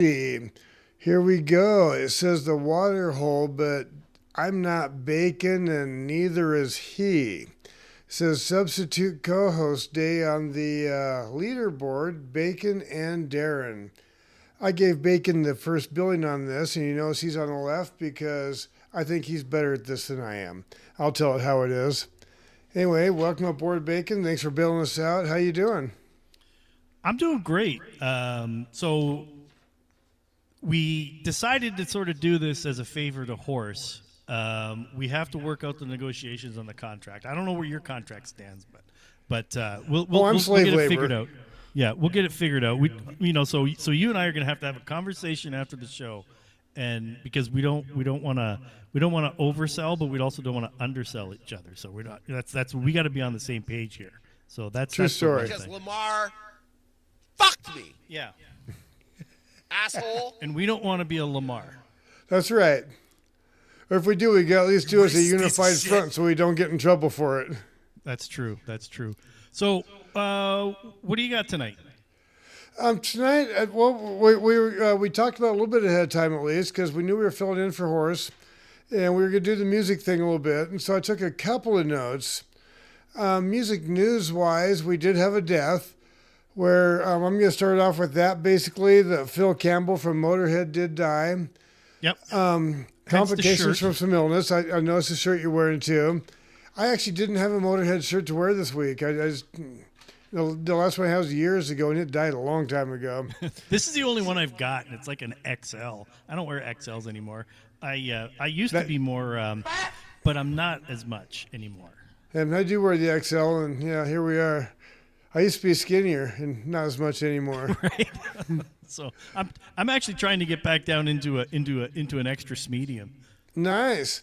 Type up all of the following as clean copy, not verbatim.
Here we go. It says the water hole, but I'm not Bacon and neither is he. It says substitute co-host day on the leaderboard, Bacon and Darin. I gave Bacon the first billing on this, and he knows he's on the left because I think he's better at this than I am. I'll tell it how it is. Anyway, welcome aboard, Bacon. Thanks for bailing us out. How you doing? I'm doing great. So we decided to sort of do this as a favor to Horse. We have to work out the negotiations on the contract. I don't know where your contract stands, but we'll get it figured out. Yeah, we'll get it figured out. So you and I are going to have a conversation after the show, and because we don't want to oversell, but we also don't want to undersell each other. So we're not. We got to be on the same page here. So that's true story. Because Lamar fucked me. Yeah. Asshole. And we don't want to be a Lamar. That's right. Or if we do, we got at least do as a unified front so we don't get in trouble for it. That's true. So, what do you got tonight? Tonight, we talked about a little bit ahead of time at least because we knew we were filling in for Horace, and we were going to do the music thing a little bit. And so I took a couple of notes. Music news-wise, we did have a death where I'm going to start off with that. Basically, that Phil Campbell from Motorhead did die. Yep. Complications from some illness. I noticed the shirt you're wearing too. I actually didn't have a Motorhead shirt to wear this week. The last one I had was years ago, and it died a long time ago. This is the only one I've got, and it's like an XL. I don't wear XLs anymore. I used to be more, but I'm not as much anymore. And I do wear the XL, and yeah, here we are. I used to be skinnier, and not as much anymore. Right. So I'm actually trying to get back down into an extra medium. Nice.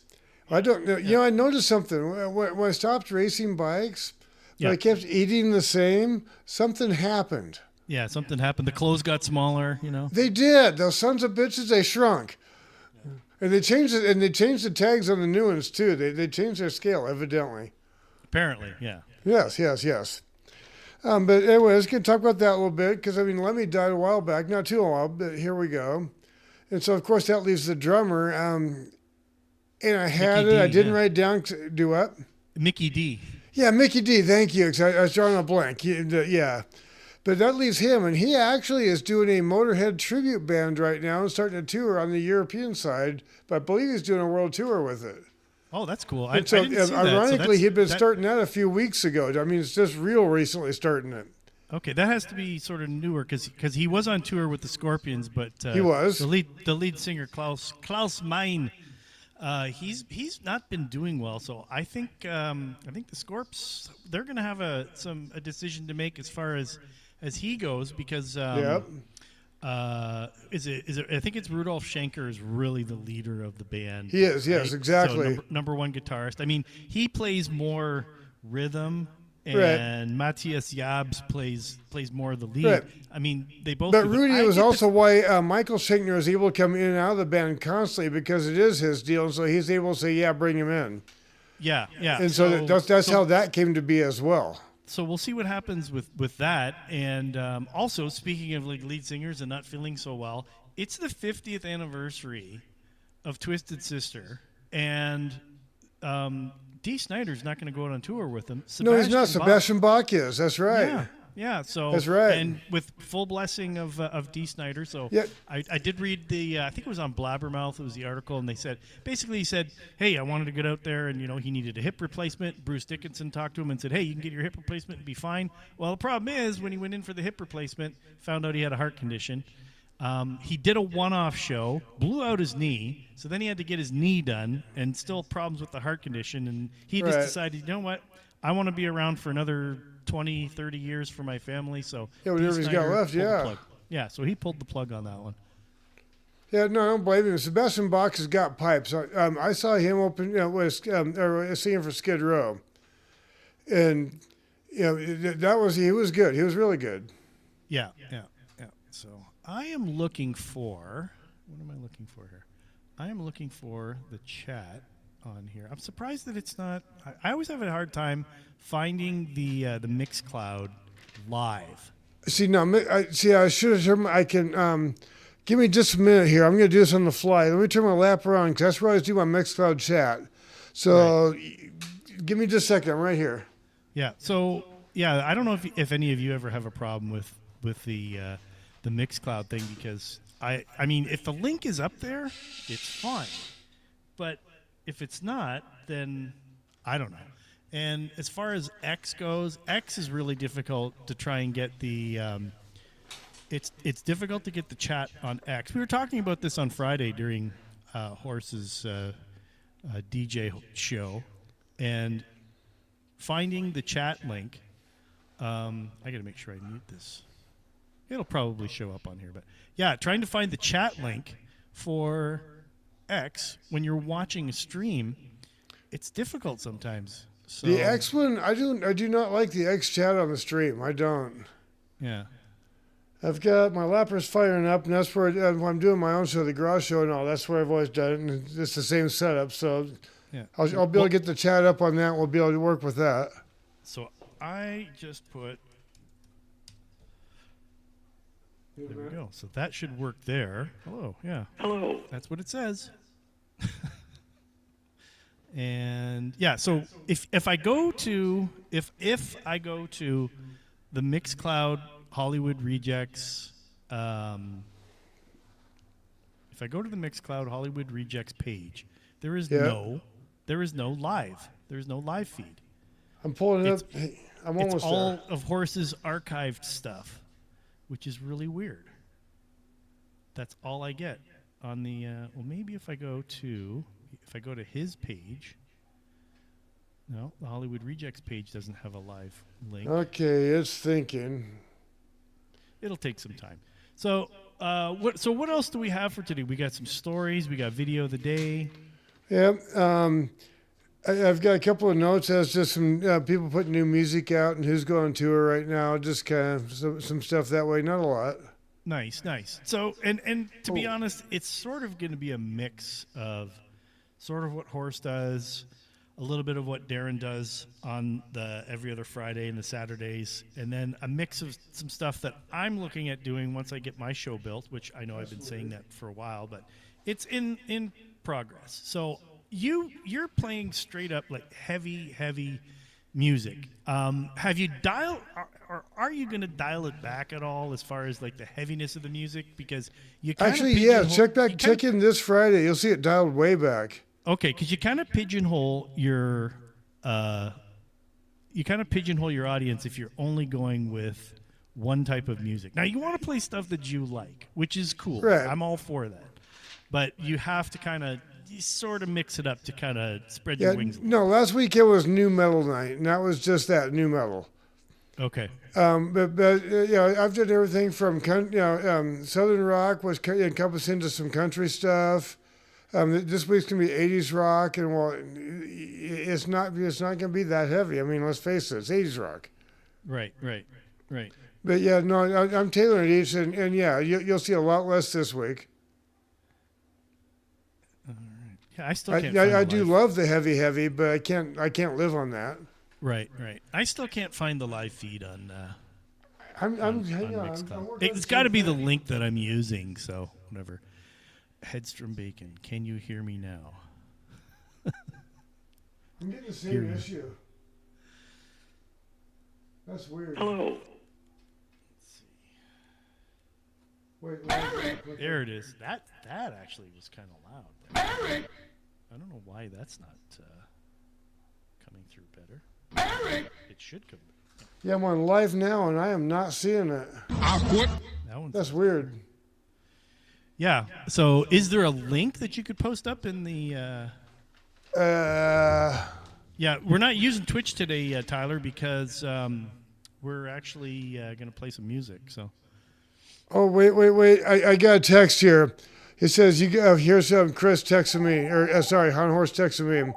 I don't know. You know, I noticed something when I stopped racing bikes. But I kept eating the same. Something happened. Yeah, something happened. The clothes got smaller. They did. Those sons of bitches. They shrunk, and they changed it. And they changed the tags on the new ones too. They changed their scale evidently. Apparently, yeah. Yes. But anyway, let's get talk about that a little bit because Lemmy died a while back, not too long, but here we go. And so of course that leaves the drummer. And I had Mickey it. D, I didn't write down. Do what? Mickey D. Yeah, Mickey D. Thank you. Cause I was drawing a blank. Yeah. But that leaves him, and he actually is doing a Motorhead tribute band right now and starting a tour on the European side. But I believe he's doing a world tour with it. Oh, that's cool. I didn't see ironically, he'd been starting that a few weeks ago. I mean, it's just real recently starting it. Okay, that has to be sort of newer because he was on tour with the Scorpions, but he was the lead singer Klaus Meine. He's not been doing well, so I think the Scorps they're going to have a decision to make as far as he goes because I think it's Rudolf Schenker is really the leader of the band. He is, yes, right? exactly. So number one guitarist. I mean, he plays more rhythm. And Matthias Jabs plays more of the lead. Right. I mean, they both. But Rudy was also why Michael Schenker is able to come in and out of the band constantly because it is his deal, and so he's able to say, "Yeah, bring him in." Yeah. And so that's how that came to be as well. So we'll see what happens with that. And also, speaking of like lead singers and not feeling so well, it's the 50th anniversary of Twisted Sister, and D. Snyder's not going to go out on tour with them. No, he's not. Sebastian Bach is. That's right. Yeah. So that's right. And with full blessing of D. Snyder. So I did read I think it was on Blabbermouth. It was the article, and he said, hey, I wanted to get out there, and he needed a hip replacement. Bruce Dickinson talked to him and said, hey, you can get your hip replacement and be fine. Well, the problem is when he went in for the hip replacement, found out he had a heart condition. He did a one-off show, blew out his knee, so then he had to get his knee done, and still problems with the heart condition. And he just decided, you know what, I want to be around for another 20, 30 years for my family. So whatever he's got left, yeah. So he pulled the plug on that one. Yeah, no, I don't blame him. Sebastian Bach has got pipes. I saw him open, singing for Skid Row, and he was good. He was really good. Yeah. So I am looking for. What am I looking for here? I am looking for the chat on here. I'm surprised that it's not. I always have a hard time finding the Mixcloud live. See, no, I should have. I can Give me just a minute here. I'm going to do this on the fly. Let me turn my lap around because that's where I always do my Mixcloud chat. So give me just a second. I'm right here. Yeah. So I don't know if any of you ever have a problem with the Mixcloud thing, because I mean, if the link is up there, it's fine. But if it's not, then I don't know. And as far as X goes, X is really difficult to try and get the. It's difficult to get the chat on X. We were talking about this on Friday during Horse's DJ show, and finding the chat link. I got to make sure I mute this. It'll probably show up on here, but yeah, trying to find the chat link for X when you're watching a stream, it's difficult sometimes. So, the X one, I do not like the X chat on the stream. I don't. Yeah. I've got my lappers firing up, and that's where when I'm doing my own show, the garage show and all. That's where I've always done it, and it's the same setup. So yeah. I'll be able to get the chat up on that. We'll be able to work with that. So I just put. There we go. So that should work there. Hello. Yeah. Hello. That's what it says. And yeah, so if I go to the Mixcloud Hollywood Rejects, if I go to the Mixcloud Hollywood Rejects page, there is no live. There is no live feed. I'm pulling it up. I'm almost it's all there. of Horse's archived stuff, which is really weird. That's all I get on the. Well, maybe if I go to his page. No, the Hollywood Rejects page doesn't have a live link. Okay, it's thinking. It'll take some time. So, what else do we have for today? We got some stories. We got video of the day. Yeah, I've got a couple of notes as just some people putting new music out and who's going on tour right now. Just kind of some stuff that way. Not a lot. Nice. So, and to be honest, it's sort of going to be a mix of sort of what Horse does, a little bit of what Darin does on the every other Friday and the Saturdays, and then a mix of some stuff that I'm looking at doing once I get my show built, which I know I've been saying that for a while, but it's in progress. So you're playing straight up like heavy music. Have you dialed, or are you going to dial it back at all as far as like the heaviness of the music? Because you actually, check in this Friday. You'll see it dialed way back. Okay, because you kind of pigeonhole your audience if you're only going with one type of music. Now you want to play stuff that you like, which is cool. Right. I'm all for that, but you have to kind of sort of mix it up to kind of spread your wings. No, last week it was new metal night, and that was just that new metal. Okay. But I've done everything from Southern rock was encompassed into some country stuff. This week's gonna be 80s rock, and it's not gonna be that heavy. I mean, let's face it, it's 80s rock. Right. But yeah, no, I'm tailoring each, and yeah, you'll see a lot less this week. All right. Yeah, I still can't. I do love the heavy, but I can't live on that. Right. I still can't find the live feed on. I'm it's got to be the link that I'm using. So whatever. Headstrom Bacon, can you hear me now? I'm getting the same issue. That's weird. Hello. Let's see. Wait. There it is. That actually was kind of loud. I don't know why that's not coming through better. It should come. Yeah, I'm on live now, and I am not seeing it. That's weird. Yeah. So, is there a link that you could post up in the? Yeah, we're not using Twitch today, Tyler, because we're actually going to play some music. So. Oh wait! I got a text here. It says here's Chris texting me, or Han Horse texting me.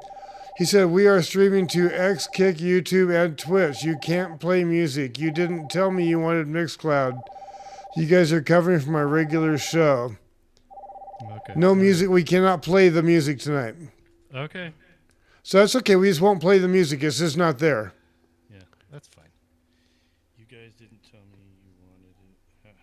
He said we are streaming to X, Kick, YouTube, and Twitch. You can't play music. You didn't tell me you wanted Mixcloud. You guys are covering for my regular show. Okay. No music. We cannot play the music tonight. Okay. So that's okay. We just won't play the music. It's just not there. Yeah, that's fine. You guys didn't tell me you wanted it.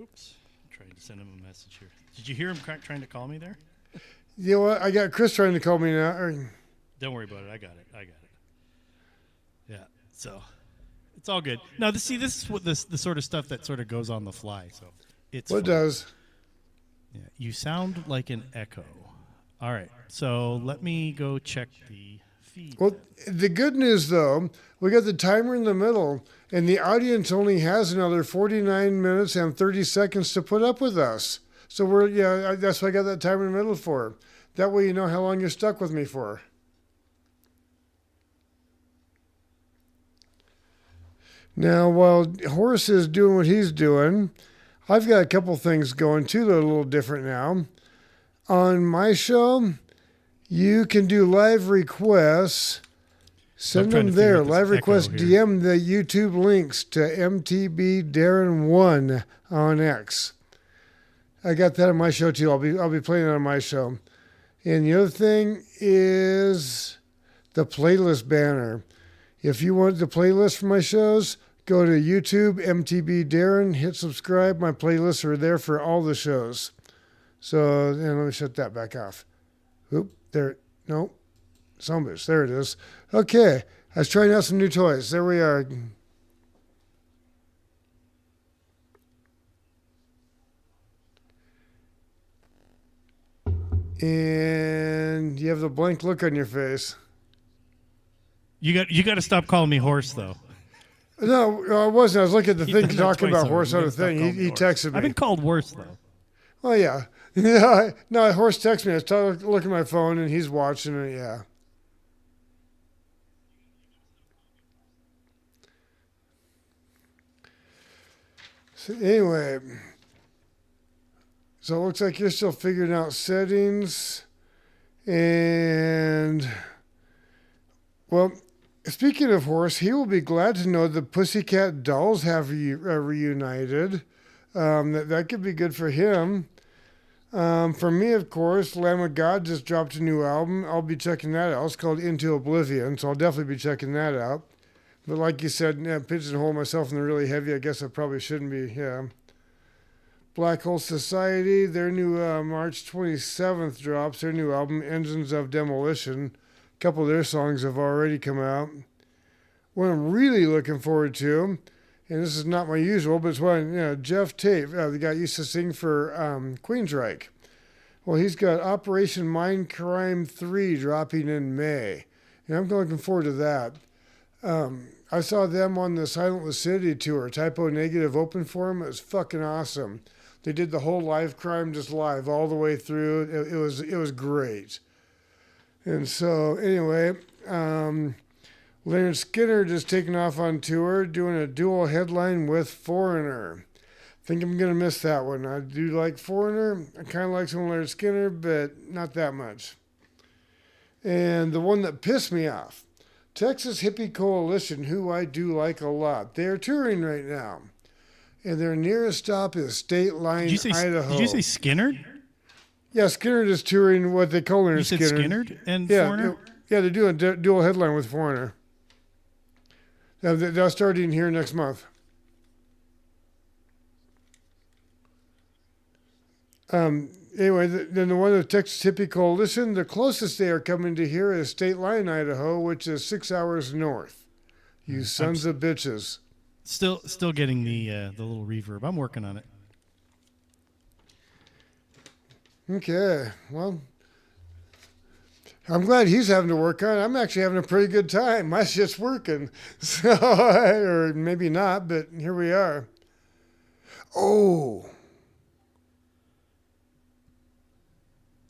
Oops. I'm trying to send him a message here. Did you hear him trying to call me there? You know what? I got Chris trying to call me now. Don't worry about it. I got it. Yeah. So it's all good. Now, this is what the sort of stuff that sort of goes on the fly. So it's what does? Yeah. You sound like an echo. All right. So let me go check the feed. Well, the good news, though, we got the timer in the middle, and the audience only has another 49 minutes and 30 seconds to put up with us. So that's what I got that timer in the middle for. That way you know how long you're stuck with me for. Now, while Horace is doing what he's doing, I've got a couple things going too that are a little different now. On my show, you can do live requests. Send them there. Live requests, DM the YouTube links to MTB Darin 1 on X. I got that on my show too. I'll be playing that on my show. And the other thing is the playlist banner. If you want the playlist for my shows, go to YouTube, MTB Darin, hit subscribe. My playlists are there for all the shows. So, and let me shut that back off. Oop, there. Nope. Zombie. There it is. Okay. I was trying out some new toys. There we are. And you have the blank look on your face. You got to stop calling me Horse, though. No, I wasn't. I was looking at the thing talking about Horse on the thing. He texted me. I've been called worse, though. Oh, yeah. No, Horse texted me. I was looking at my phone, and he's watching it, yeah. So anyway, so it looks like you're still figuring out settings. And, well, speaking of Horse, he will be glad to know the Pussycat Dolls have reunited. That could be good for him. For me, of course, Lamb of God just dropped a new album. I'll be checking that out. It's called Into Oblivion, so I'll definitely be checking that out. But like you said, pigeonhole myself in the really heavy. I guess I probably shouldn't be, yeah. Black Hole Society, their new March 27th drops, their new album, Engines of Demolition. A couple of their songs have already come out. What I'm really looking forward to, and this is not my usual, but it's one, Jeff Tate, the guy used to sing for Queensryche. Well, he's got Operation Mindcrime 3 dropping in May, and I'm looking forward to that. I saw them on the Silent Lucidity tour, Typo Negative open for them. It was fucking awesome. They did the whole Live Crime just live all the way through. It was great. And so anyway, Leonard Skinner just taking off on tour, doing a dual headline with Foreigner. Think I'm gonna miss that one. I do like Foreigner. I kind of like some Leonard Skinner, but not that much. And the one that pissed me off, Texas Hippie Coalition, who I do like a lot. They're touring right now. And their nearest stop is State Line, Idaho. Did you say Skinner? Yeah, Skinner is touring what they call Leonard Skinner. You said Skinner and Foreigner? Yeah, they're doing a dual headline with Foreigner. They'll start in here next month. Anyway, then the one of the Texas Hippie Coalition, the closest they are coming to here is State Line, Idaho, which is 6 hours north. You sons of bitches. Still getting the little reverb. I'm working on it. Okay, well, I'm glad he's having to work on it. I'm actually having a pretty good time. My shit's working. So, or maybe not, but here we are. Oh.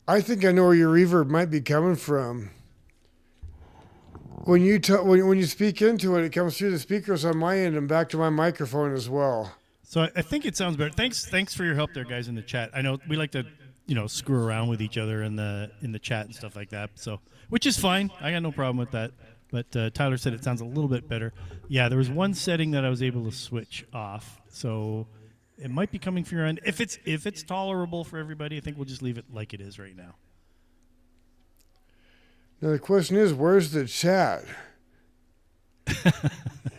I think I know where your reverb might be coming from. When you when you speak into it, it comes through the speakers on my end and back to my microphone as well. So I think it sounds better. Thanks for your help there, guys, in the chat. I know we like to, screw around with each other in the chat and stuff like that. So, which is fine. I got no problem with that. But Tyler said it sounds a little bit better. Yeah, there was one setting that I was able to switch off. So it might be coming from your end. If it's tolerable for everybody, I think we'll just leave it like it is right now. Now the question is, where's the chat?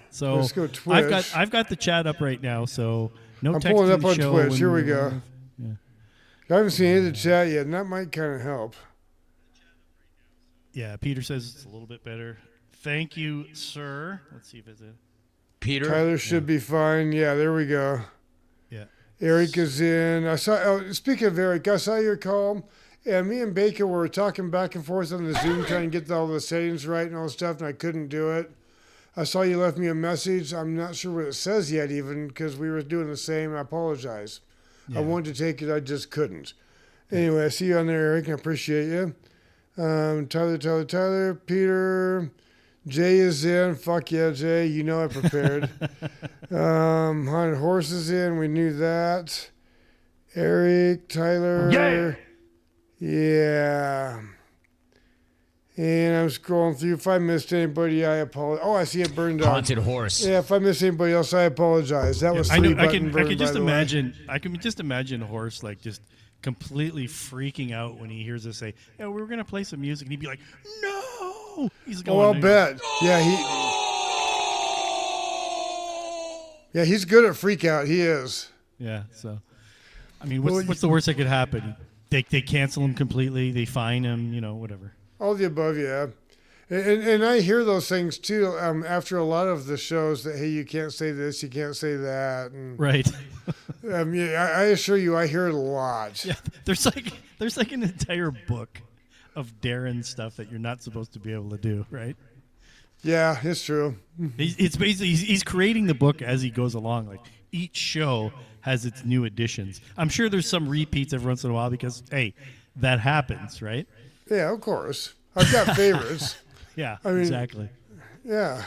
So let's go Twitch. I've got the chat up right now. So No I'm text pulling in up the on show Twitch. when Here we you're go. live. Yeah. I haven't seen any of the chat yet, and that might kind of help. Yeah, Peter says it's a little bit better. Thank you, sir. Let's see if it's a... Peter. Tyler should be fine. Yeah, there we go. Yeah. Eric is in. I saw. Oh, speaking of Eric, I saw your call, and me and Baker were talking back and forth on the Zoom trying to get all the settings right and all the stuff, and I couldn't do it. I saw you left me a message. I'm not sure what it says yet, even because we were doing the same. I apologize. Yeah. I wanted to take it, I just couldn't. Anyway, I see you on there, Eric. I appreciate you. Tyler, Peter. Jay is in. Fuck yeah, Jay. You know I prepared. Haunted Horse is in. We knew that. Eric, Tyler. Yeah. And I'm scrolling through. If I missed anybody, I apologize. Oh, I see it burned up. Haunted Horse. Yeah, if I missed anybody else, I apologize. That was I know. three button burn, I can by just the way. imagine. I can just imagine Horse like just completely freaking out when he hears us say, "Yeah, we were gonna play some music," and he'd be like, "No!" He's going. Oh, I'll bet. Yeah, he's good at freak out. He is. Yeah. So, I mean, what's the worst that could happen? They cancel him completely. They fine him. You know, whatever. All the above, yeah. And I hear those things too after a lot of the shows that, hey, you can't say this, you can't say that. And, Right. yeah, I assure you, I hear it a lot. Yeah. There's like an entire book of Darin stuff that you're not supposed to be able to do, right? Yeah, it's true. It's basically he's creating the book as he goes along. Like each show has its new additions. I'm sure there's some repeats every once in a while because hey, that happens, right? Yeah, of course. I've got favorites. Yeah, I mean, exactly. Yeah.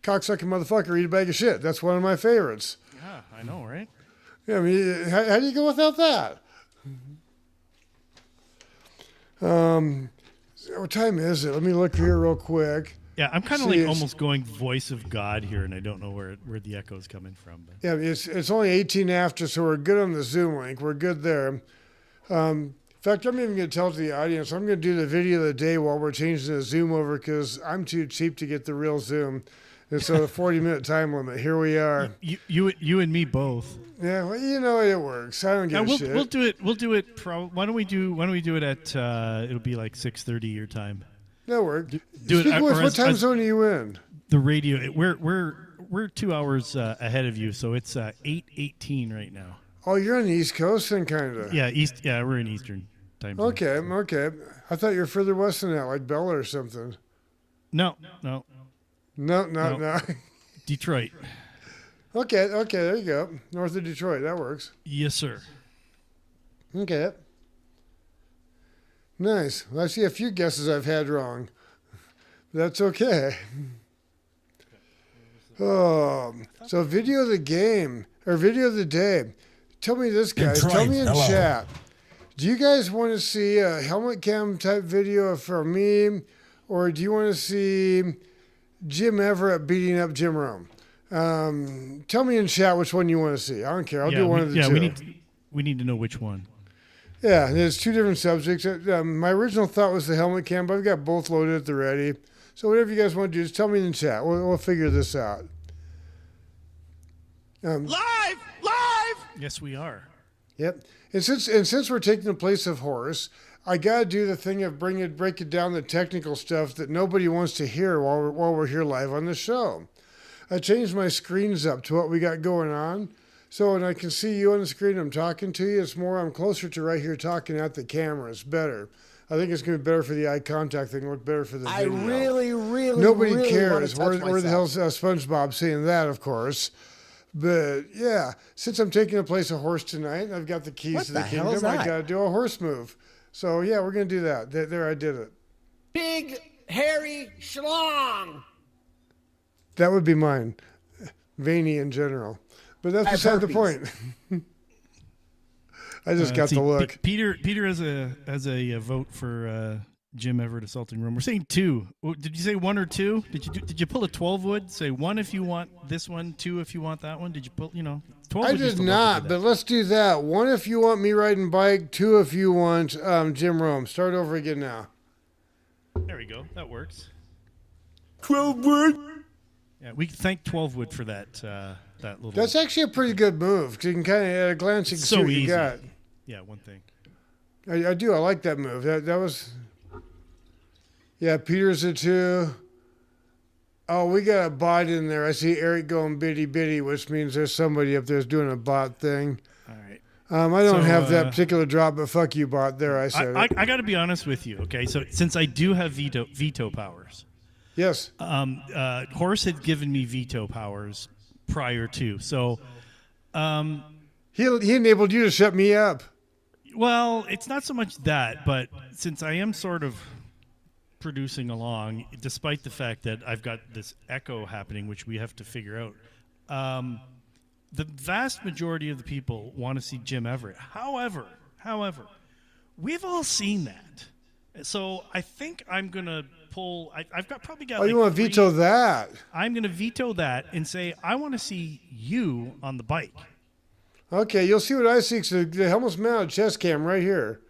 Cocksucking motherfucker, eat a bag of shit. That's one of my favorites. Yeah, I know, right? Yeah, I mean, how do you go without that? What time is it? Let me look here real quick. Yeah, I'm kind of See, like it's- almost going voice of God here, and I don't know where the echo is coming from. But. Yeah, it's only 18 after, so we're good on the Zoom link. We're good there. In fact, I'm even going to tell it to the audience. I'm going to do the video of the day while we're changing the Zoom over because I'm too cheap to get the real Zoom. And so the 40-minute time limit. Here we are. You and me both. Yeah, well, you know it works. I don't give a shit. We'll do it. We'll do it. Why don't we do it at? It'll be like 6:30 your time. That works. Do it. Speaking of which, or what time zone are you in? The radio. We're 2 hours ahead of you, so it's 8:18 right now. Oh, you're on the East Coast then, kind of. Yeah, East. Yeah, we're in Eastern time zone. Okay. I thought you were further west than that, like Bella or something. No. No. Detroit. Okay, there you go. North of Detroit, that works. Yes, sir. Okay. Nice. Well, I see a few guesses I've had wrong. That's okay. Oh, so video of the game, or video of the day. Tell me this, guys. Detroit, Tell me in hello. chat. Do you guys want to see a helmet cam type video from me, or do you want to see Jim Everett beating up Jim Rome? Tell me in chat which one you want to see. I don't care. I'll do one of the two. We need to know which one. Yeah, there's two different subjects. My original thought was the helmet cam, but I've got both loaded at the ready. So whatever you guys want to do, just tell me in the chat. We'll figure this out. Live! Yes, we are. Yep. And since we're taking the place of Horace, I gotta do the thing of breaking down the technical stuff that nobody wants to hear while we're here live on the show. I changed my screens up to what we got going on. So when I can see you on the screen, I'm talking to you. I'm closer to right here talking at the camera. It's better. I think it's going to be better for the eye contact thing. Look better for the video. I really, Nobody really cares. want to touch Where the hell's myself. SpongeBob saying that? Of course. But yeah, since I'm taking the place of Horse tonight, I've got the keys What to the the hell is kingdom. I that? got to do a horse move. So yeah, we're going to do that. There, I did it. Big, hairy schlong. That would be mine. Veiny in general. But that's I have beside the herpes. point. I just got See, the look. Peter has a vote for Jim Everett assaulting Rome. We're saying 2. Did you say 1 or 2? Did you pull a 12 wood? Say 1 if you want this one, 2 if you want that one. Did you pull? 12. I wood used did to love to not, do but that. let's do that. 1 if you want me riding bike, 2 if you want Jim Rome. Start over again now. There we go. That works. 12 word. Yeah, we can thank 12 Wood for that little. That's actually a pretty good move because you can kind of at a glance you can see so what easy. you got. Yeah, one thing. I do. I like that move. That was. Yeah, Peter's a 2. Oh, we got a bot in there. I see Eric going bitty bitty, which means there's somebody up there doing a bot thing. All right. I don't have that particular drop, but fuck you, bot. There, I said it. I got to be honest with you. Okay, so since I do have veto powers, Yes. Horace had given me veto powers prior to. So, He enabled you to shut me up. well, it's not so much that, but since I am sort of producing along, despite the fact that I've got this echo happening, which we have to figure out, the vast majority of the people want to see Jim Everett. However, we've all seen that. So I think I'm going to pull. I've probably got. Oh, you want to veto that? I'm going to veto that and say I want to see you on the bike. Okay, you'll see what I see. So the helmet's mounted chest cam right here.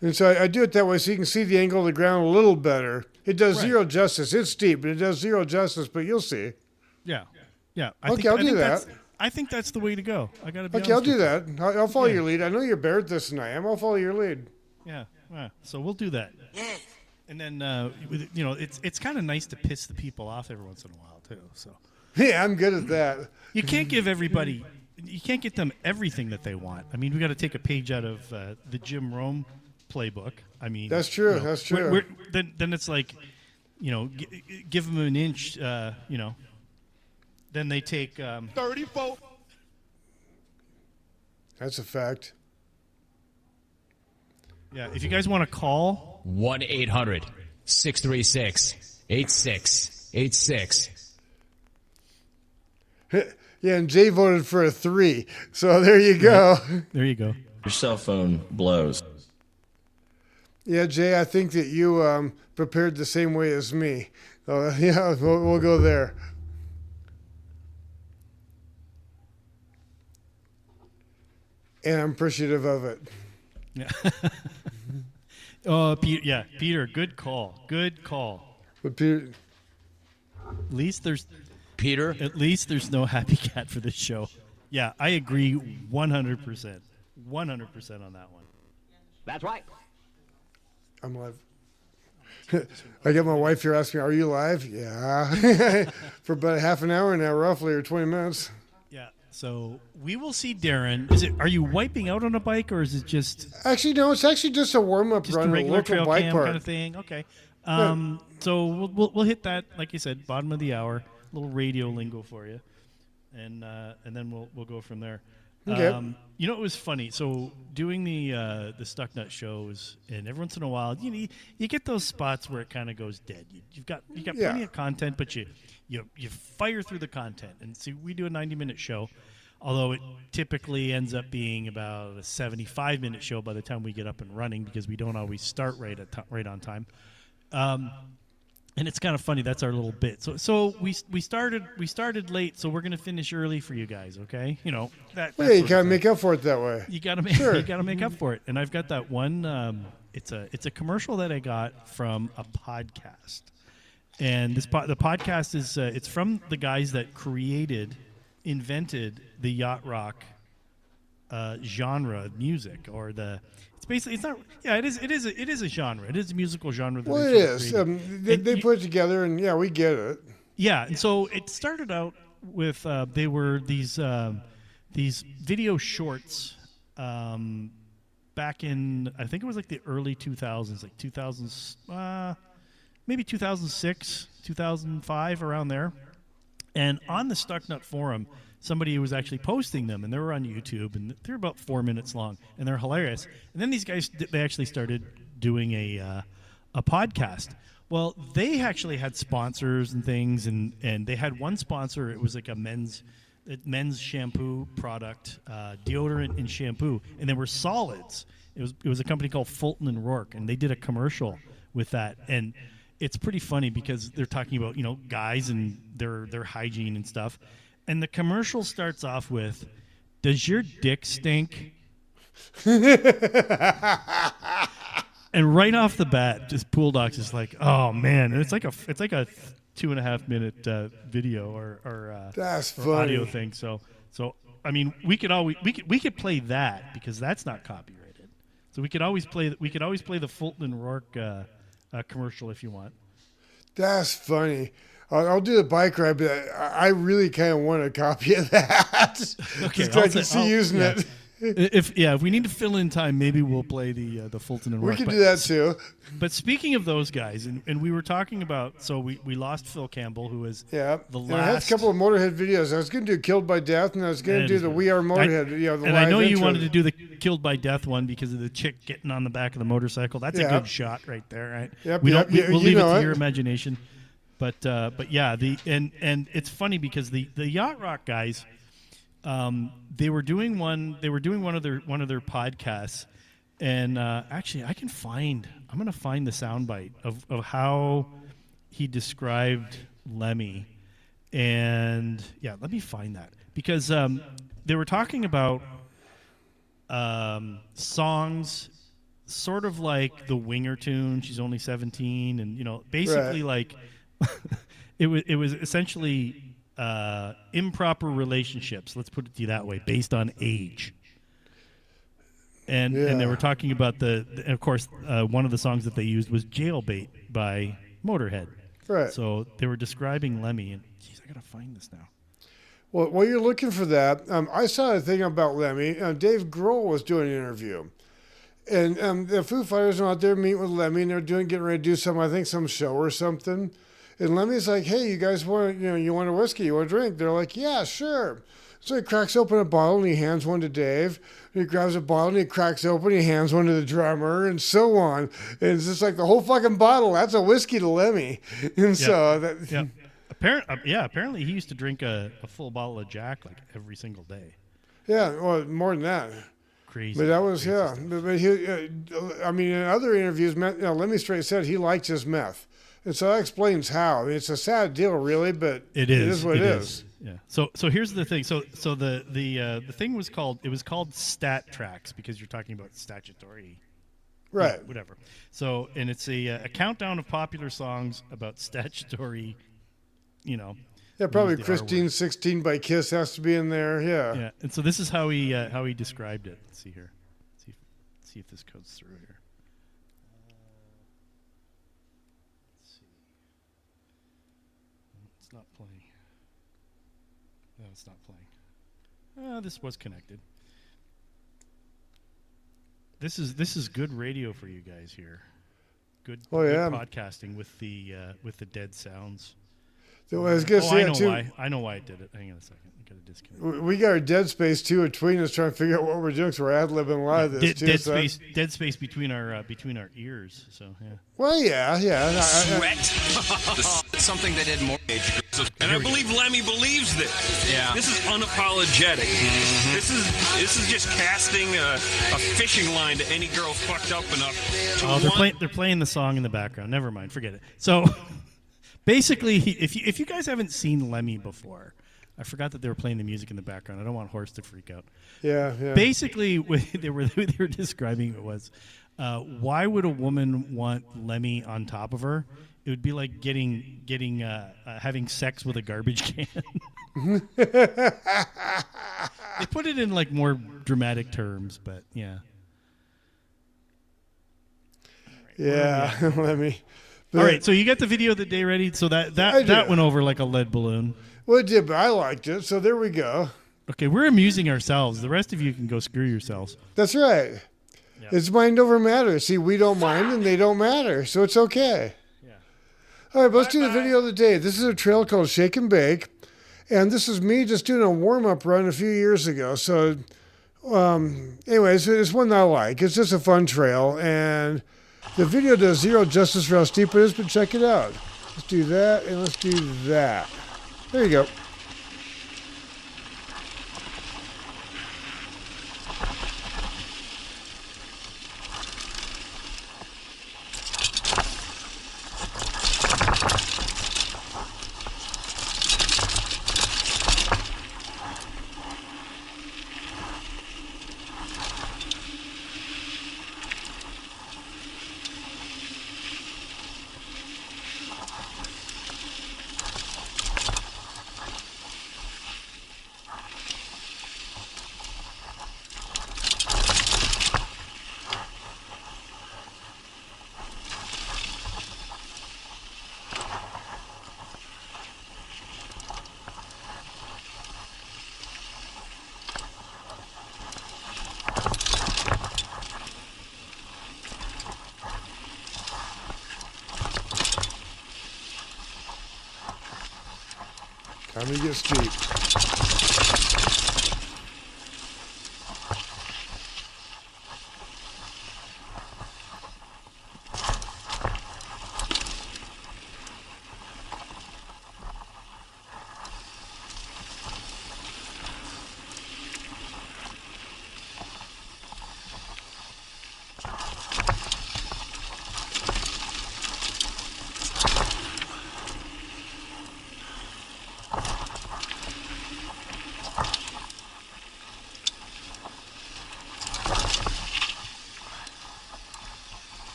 And so I do it that way so you can see the angle of the ground a little better. It does zero justice. It's steep, but it does zero justice, but you'll see. Yeah. I'll do that. I think that's the way to go. I got to be Okay, I'll honest do with that. I'll follow your lead. I know you're better at this than I am. I'll follow your lead. you. Yeah. So we'll do that. And then, it's kind of nice to piss the people off every once in a while, too. So Yeah, I'm good at that. you can't give everybody, you can't get them everything that they want. I mean, we got to take a page out of the Jim Rome playbook. I mean, That's true. you know, That's true. Then it's like, give them an inch, then they take 34. That's a fact. Yeah, if you guys want to call 1-800-636-8686. Yeah, and Jay voted for a 3. So there you go. there you go. Your cell phone blows. Yeah, Jay, I think that you prepared the same way as me. Yeah, we'll go there. And I'm appreciative of it. Yeah. Oh, Peter, good call. But Peter, At least there's Peter? At least there's no happy cat for this show. Yeah, I agree 100%. 100% on that one. That's right. I'm live. I get my wife here asking me, "Are you live?" Yeah, for about half an hour now, roughly, or 20 minutes. Yeah. So we will see Darin. Are you wiping out on a bike, or is it just Actually, no. It's actually just a warm-up just run a at a regular local trail bike cam park. kind of thing? Okay. So we'll hit that, like you said, bottom of the hour, little radio lingo for you, and then we'll go from there. Okay. It was funny. So doing the Stuck Nut shows, and every once in a while, you get those spots where it kind of goes dead. You've got plenty of content, but you fire through the content. And see, we do a 90-minute show, although it typically ends up being about a 75-minute show by the time we get up and running because we don't always start right on time. And it's kind of funny. That's our little bit. So we started late. So we're gonna finish early for you guys. Okay, that. Well, yeah, you gotta make up for it that way. You gotta make up for it. And I've got that one. It's a commercial that I got from a podcast. And the podcast is it's from the guys that invented the yacht rock genre of music, or it's basically, it's not, yeah, it is a genre. It is a musical genre. That Well, it is. They put it together, and yeah, we get it. Yeah, and so it started out with they were these video shorts back in, I think it was like the early 2000s, like 2000s, maybe 2006, 2005, around there. And on the Stucknut forum, somebody was actually posting them, and they were on YouTube, and they're about 4 minutes long, and they're hilarious. And then these guys, they actually started doing a podcast. Well, they actually had sponsors and things, and they had one sponsor. It was like a men's shampoo product, deodorant and shampoo, and they were solids. It was a company called Fulton and Rourke, and they did a commercial with that. And it's pretty funny because they're talking about guys and their hygiene and stuff. And the commercial starts off with, "Does your dick stink?" And right off the bat, just Pool Doc's is like, "Oh man!" And it's like a 2.5 minute video or That's or audio funny. thing. So I mean, we could play that because that's not copyrighted. So we could always play the Fulton and Rourke commercial if you want. That's funny. I'll do the bike ride, but I really kind of want a copy of that. Okay, Just so I can see using yeah. it. If we need to fill in time, maybe we'll play the Fulton and Rourke. We can do that too. But speaking of those guys, and we were talking about, so we lost Phil Campbell, who was Yeah. the And I had a last. couple of Motorhead videos. I was going to do Killed by Death, and I was going to do the We Are Motorhead. The and live I know you intro. wanted to do the Killed by Death one because of the chick getting on the back of the motorcycle. That's a Yeah. good shot right there, right? Yep, we yep, don't. We'll you leave it know to it. your imagination. But yeah, and it's funny because the yacht rock guys, they were doing one of their podcasts, and actually I'm going to find the soundbite of how he described Lemmy, and yeah, let me find that because they were talking about songs sort of like the Winger tune, She's Only 17, and basically like it was essentially improper relationships, let's put it to you that way, based on age. And they were talking about and of course one of the songs that they used was Jailbait by Motorhead. Right. So they were describing Lemmy, and geez, I gotta find this now. Well, while you're looking for that, I saw a thing about Lemmy. Dave Grohl was doing an interview. And the Foo Fighters are out there meeting with Lemmy, and they're getting ready to do some show or something. And Lemmy's like, "Hey, you guys want you want a whiskey? You want a drink?" They're like, "Yeah, sure." So he cracks open a bottle and he hands one to Dave. And he grabs a bottle and he cracks open. And he hands one to the drummer, and so on. And it's just like the whole fucking bottle. That's a whiskey to Lemmy. And so that. Yeah. Apparently he used to drink a full bottle of Jack like every single day. Yeah, well, more than that. Crazy. But that was crazy yeah. stuff. But he, I mean, in other interviews, Lemmy straight said he likes his meth, and so that explains how. I mean, it's a sad deal, really, but It is what it is. Yeah. So here's the thing. So the thing was called Stat Tracks because you're talking about statutory. Right. Whatever. So and it's a countdown of popular songs about statutory. Yeah, probably the R Christine word. 16 by Kiss has to be in there. Yeah. Yeah, and so this is how he described it. Let's see here. See if this goes through here. Let's see. It's not playing. No, it's not playing. This was connected. This is good radio for you guys here. Good, Oh, good yeah. podcasting with the dead sounds. So I was gonna say I know it too. why. I know why it did it. Hang on a second. I got to disconnect. We got our dead space too between us trying to figure out what we're doing, so we're ad libbing a lot of this too. Dead space between our ears. So yeah. Well, yeah. Sweat. Something that did more age groups. And I believe Lemmy believes this. Yeah. This is unapologetic. This is just casting a fishing line to any girl fucked up enough to want. They're playing the song in the background. Never mind. Forget it. So basically, if you guys haven't seen Lemmy before, I forgot that they were playing the music in the background. I don't want Horst to freak out. Yeah. Basically, what they were describing it was, why would a woman want Lemmy on top of her? It would be like having sex with a garbage can. They put it in like more dramatic terms, but yeah. Yeah. Let me. All right, so you got the video of the day ready. So that went over like a lead balloon. Well, it did, but I liked it. So there we go. Okay, we're amusing ourselves. The rest of you can go screw yourselves. That's right. Yeah. It's mind over matter. See, we don't mind and they don't matter, so it's okay. Yeah. All right, let's do the video of the day. This is a trail called Shake and Bake, and this is me just doing a warm-up run a few years ago. So, anyways, it's one that I like. It's just a fun trail, and the video does zero justice for how steep it is, but check it out. Let's do that, and let's do that. There you go. Time to get steep.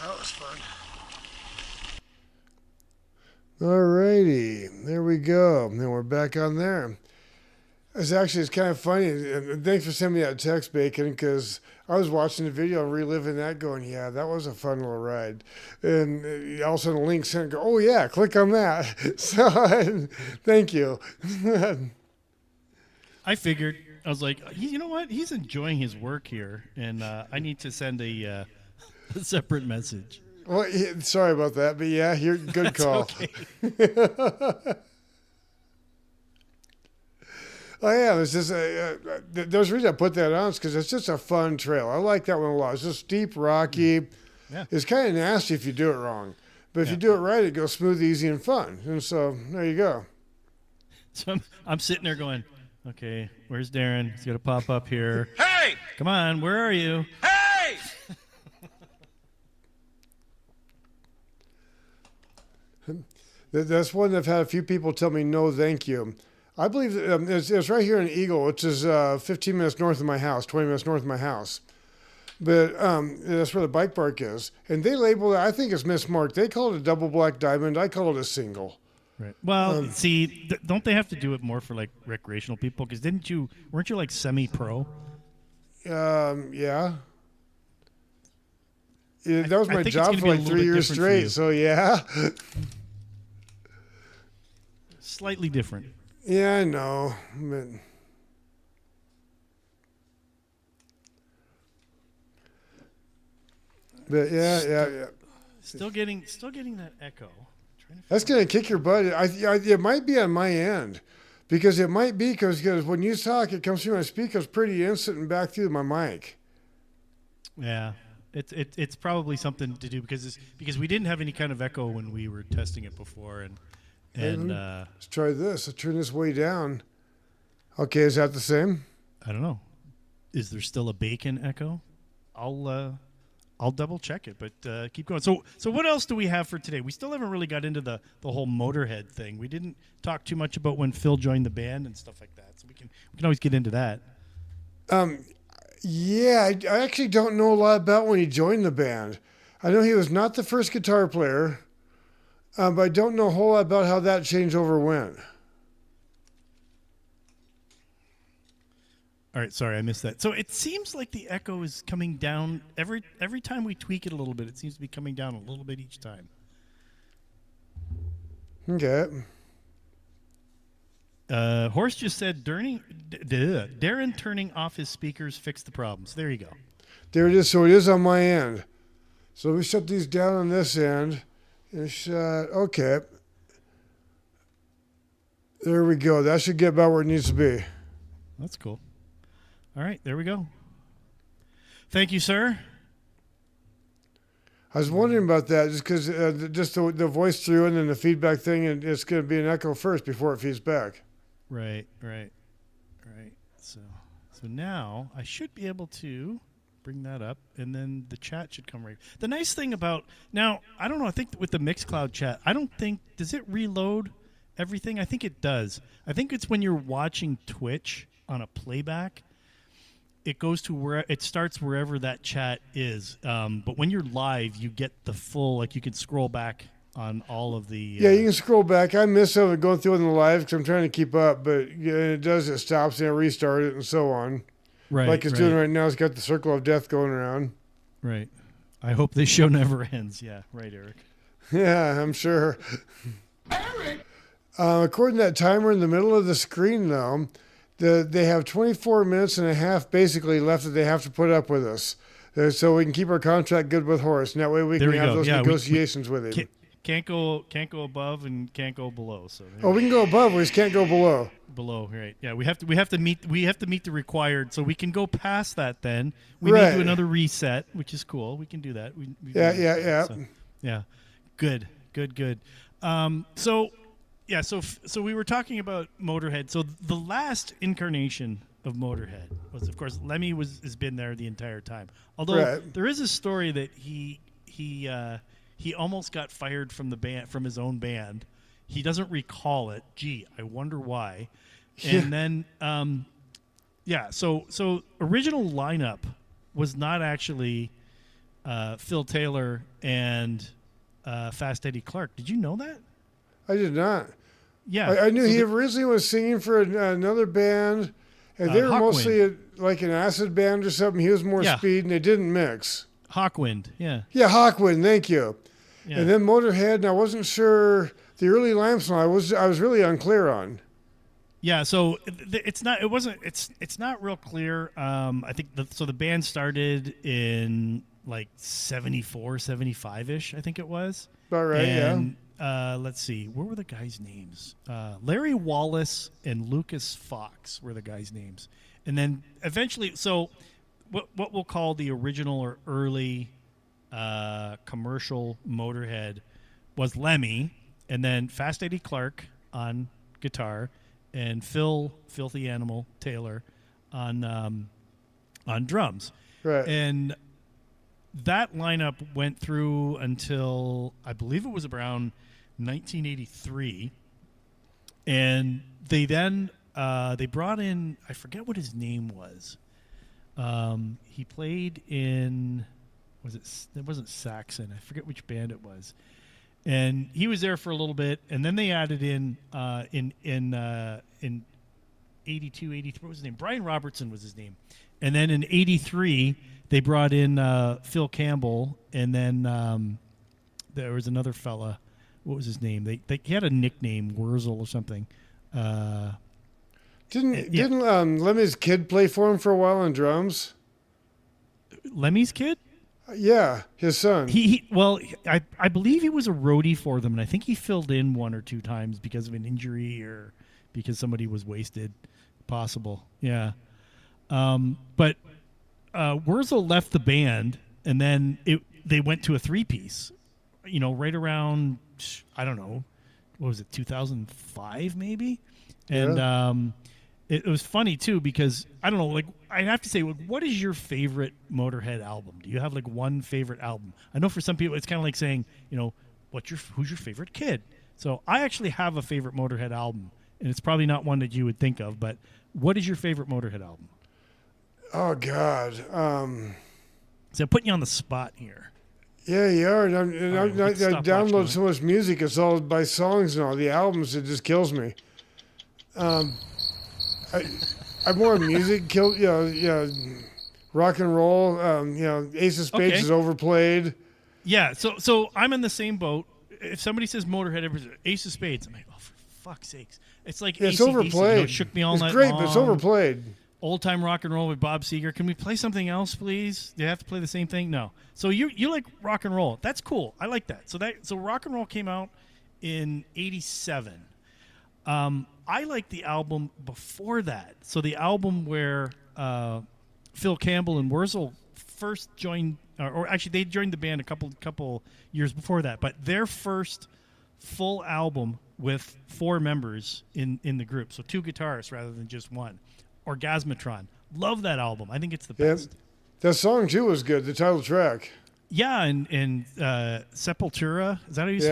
That was fun. Alrighty, there we go. And we're back on there. It's kind of funny. And thanks for sending me that text, Bacon, because I was watching the video and reliving that, going, yeah, that was a fun little ride. And all of a sudden, a link sent, go, oh, yeah, click on that. So, thank you. I figured, I was like, you know what? He's enjoying his work here, and I need to send a separate message. Well, sorry about that, but yeah, good call. Okay. Oh yeah, it's just there's a reason I put that on, because it's just a fun trail. I like that one a lot. It's just steep, rocky. Yeah. It's kind of nasty if you do it wrong, but if you do it right, it goes smooth, easy, and fun. And so there you go. So I'm sitting there going, okay, where's Darin? He's got to pop up here. Hey! Come on, where are you? Hey! That's one I've had a few people tell me no, thank you. I believe it's right here in Eagle, which is 15 minutes north of my house, 20 minutes north of my house. But that's where the bike park is. And they label it, I think it's mismarked. They call it a double black diamond. I call it a single. Right. Well, see, don't they have to do it more for like recreational people? Because weren't you like semi-pro? Yeah. That was my think it's job gonna for be a like little 3 bit years different for straight. you. So yeah. Slightly different. Yeah, I know. But yeah. Still getting that echo. That's gonna kick your butt. It might be on my end, because when you talk, it comes through my speakers pretty instant and back through my mic. Yeah, it's probably something to do because we didn't have any kind of echo when we were testing it before, and let's try this. Let's turn this way down. Okay, is that the same? I don't know. Is there still a bacon echo? I'll double check it, but keep going. So what else do we have for today? We still haven't really got into the whole Motorhead thing. We didn't talk too much about when Phil joined the band and stuff like that. So we can always get into that. Yeah, I actually don't know a lot about when he joined the band. I know he was not the first guitar player, but I don't know a whole lot about how that changeover went. All right, sorry, I missed that. So it seems like the echo is coming down every time we tweak it a little bit. It seems to be coming down a little bit each time. Okay. Horst just said Darin turning off his speakers fixed the problems. There you go. There it is. So it is on my end. So we shut these down on this end. And okay. There we go. That should get about where it needs to be. That's cool. All right, there we go. Thank you, sir. I was wondering about that, just because just the voice through and then the feedback thing, and it's going to be an echo first before it feeds back. Right. So now I should be able to bring that up, and then the chat should come right. The nice thing about now, I don't know. I think with the Mixcloud chat, does it reload everything? I think it does. I think it's when you're watching Twitch on a playback, it goes to where it starts wherever that chat is. But when you're live, you get the full, like you can scroll back on all of the. Yeah, you can scroll back. I miss some of it going through in the live because I'm trying to keep up, but it does. It stops and I restart it and so on. Right, like it's doing right now. It's got the circle of death going around. Right. I hope this show never ends. Yeah, right, Eric. Yeah, I'm sure. According to that timer in the middle of the screen, though, they have 24 minutes and a half basically left that they have to put up with us. So we can keep our contract good with Horace. And that way we can have those negotiations with him. Can't go above and can't go below. So we can go above. We just can't go below. Below, right? Yeah, we have to meet the required. So we can go past that. Then we may do another reset, which is cool. We can do that. Yeah. So, yeah, good. So we were talking about Motorhead. So the last incarnation of Motorhead was, of course, Lemmy has been there the entire time. Although there is a story that he almost got fired from the band, from his own band. He doesn't recall it. Gee, I wonder why. And then, So original lineup was not actually Phil Taylor and Fast Eddie Clark. Did you know that? I did not. Yeah, I knew he originally was singing for another band, and they were mostly like an acid band or something. He was more speed, and they didn't mix. Hawkwind, yeah. Yeah, Hawkwind. Thank you. Yeah. And then Motorhead, and I wasn't sure the early Limestone. I was really unclear on. Yeah, so it's not real clear. I think the band started in like 74, 75-ish, I think it was. About right, and, let's see, what were the guys' names? Larry Wallace and Lucas Fox were the guys' names. And then eventually, so what we'll call the original or early commercial Motorhead was Lemmy, and then Fast Eddie Clark on guitar, and Phil Filthy Animal Taylor on drums. Right. And that lineup went through until I believe it was around 1983, and they then they brought in, I forget what his name was. He played in, it wasn't Saxon. I forget which band it was. And he was there for a little bit, and then they added in 82, 83, what was his name? Brian Robertson was his name. And then in 83, they brought in Phil Campbell, and then there was another fella. What was his name? He had a nickname, Wurzel or something. Didn't Lemmy's kid play for him for a while on drums? Lemmy's kid? Yeah, his son. I believe he was a roadie for them, and I think he filled in one or two times because of an injury or because somebody was wasted. Possible, yeah. But Wurzel left the band, and then they went to a three-piece. Right around, I don't know, what was it, 2005 maybe? And it was funny too because I don't know, like I'd have to say, what is your favorite Motorhead album? Do you have like one favorite album? I know for some people it's kind of like saying, who's your favorite kid? So I actually have a favorite Motorhead album, and it's probably not one that you would think of, but what is your favorite Motorhead album? Oh God. So I'm putting you on the spot here. Yeah, you are. I download so much music. It's all by songs and all. The albums, it just kills me. I'm more music. Rock and roll. Ace of Spades is overplayed. Yeah, so I'm in the same boat. If somebody says Motorhead, Ace of Spades, I'm like, oh, for fuck's sakes. It's like it's AC/DC, overplayed. Shook Me All Night It's great, long. but it's overplayed. Old time rock and roll with Bob Seger. Can we play something else, please? Do you have to play the same thing? No. So you like rock and roll. That's cool. I like that. So rock and roll came out in 87. I like the album before that. So the album where Phil Campbell and Wurzel first joined, or actually they joined the band a couple years before that. But their first full album with 4 members in the group, so 2 guitarists rather than just one. Orgasmatron. Love that album. I think it's the best. Yeah. That song too was good. The title track. Yeah, and Sepultura. Is that how you?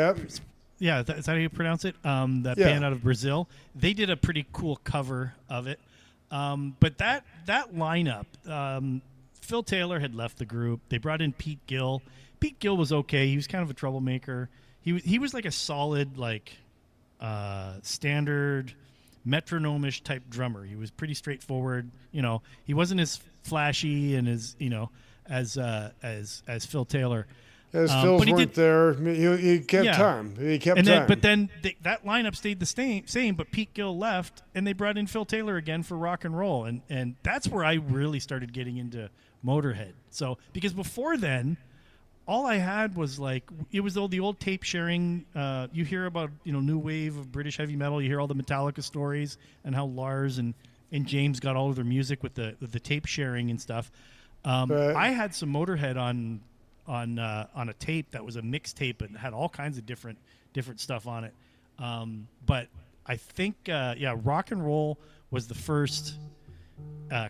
Yeah, is that how you pronounce it? That band out of Brazil. They did a pretty cool cover of it. But that lineup, Phil Taylor had left the group. They brought in Pete Gill. Pete Gill was okay. He was kind of a troublemaker. He was like a solid, like standard metronome-ish type drummer. He was pretty straightforward. He wasn't as flashy and as as Phil Taylor. As Phil's weren't there, he kept time. He kept time. But then that lineup stayed the same. But Pete Gill left, and they brought in Phil Taylor again for rock and roll, and that's where I really started getting into Motorhead. So because before then, all I had was it was the old tape sharing. You hear about new wave of British heavy metal. You hear all the Metallica stories and how Lars and James got all of their music with the tape sharing and stuff. I had some Motorhead on a tape that was a mixtape and had all kinds of different stuff on it. But I think rock and roll was the first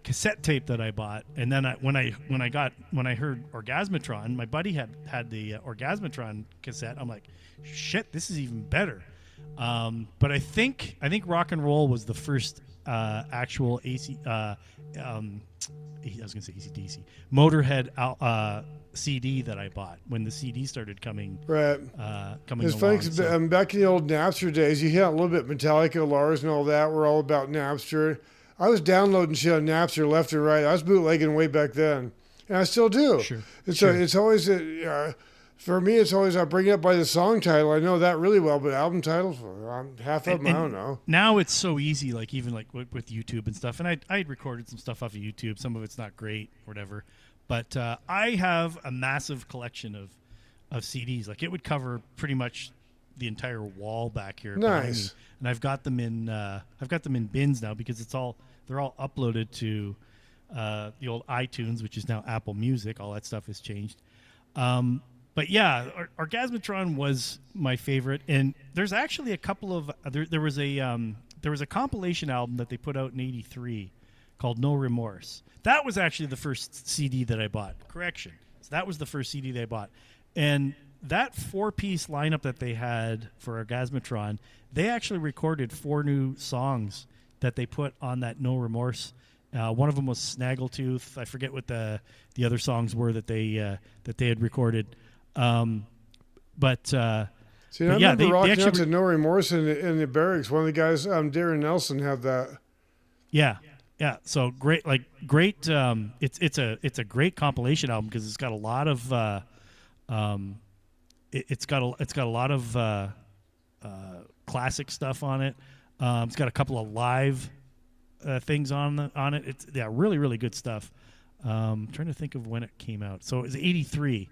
cassette tape that I bought, and then when I heard Orgasmatron, my buddy had the Orgasmatron cassette. I'm like, shit, this is even better. But I think rock and roll was the first actual I was gonna say AC/DC Motorhead CD that I bought when the CD started coming. Right. Coming it's along. funny because back in the old Napster days, you hear a little bit Metallica, Lars, and all that. We're all about Napster. I was downloading shit on Napster left and right. I was bootlegging way back then, and I still do. Sure. And so it's always for me. It's always I bring it up by the song title. I know that really well, but album titles, half of them I don't know. Now it's so easy, even with YouTube and stuff. And I had recorded some stuff off of YouTube. Some of it's not great, or whatever. But I have a massive collection of CDs. Like it would cover pretty much the entire wall back here. Nice. Me. And I've got them in bins now because they're all uploaded to the old iTunes, which is now Apple Music. All that stuff has changed. But yeah, Orgasmatron was my favorite, and there's actually a couple of there was a compilation album that they put out in '83 called No Remorse. That was actually the first CD that I bought. Correction. So that was the first CD they bought. And that 4-piece lineup that they had for Orgasmatron, they actually recorded 4 new songs that they put on that No Remorse. One of them was Snaggletooth. I forget what the other songs were that they had recorded. See, I remember rocking out to No Remorse in the barracks. One of the guys, Darin Nelson, had that. Yeah. Yeah, so great. It's a great compilation album because it's got a lot of it's got a lot of classic stuff on it. It's got a couple of live things on it. It's really really good stuff. I'm trying to think of when it came out. So it was '83,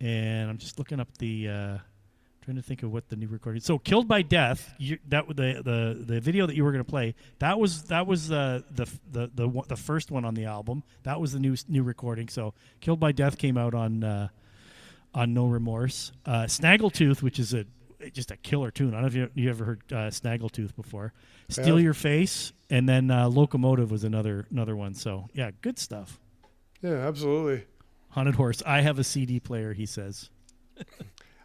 and I'm just looking up trying to think of what the new recording. So "Killed by Death," the video that you were going to play. That was the first one on the album. That was the new recording. So "Killed by Death" came out on No Remorse. Snaggletooth, which is just a killer tune. I don't know if you ever heard Snaggletooth before. "Steal Your Face," and then "Locomotive" was another one. So yeah, good stuff. Yeah, absolutely. Haunted Horse. I have a CD player, he says.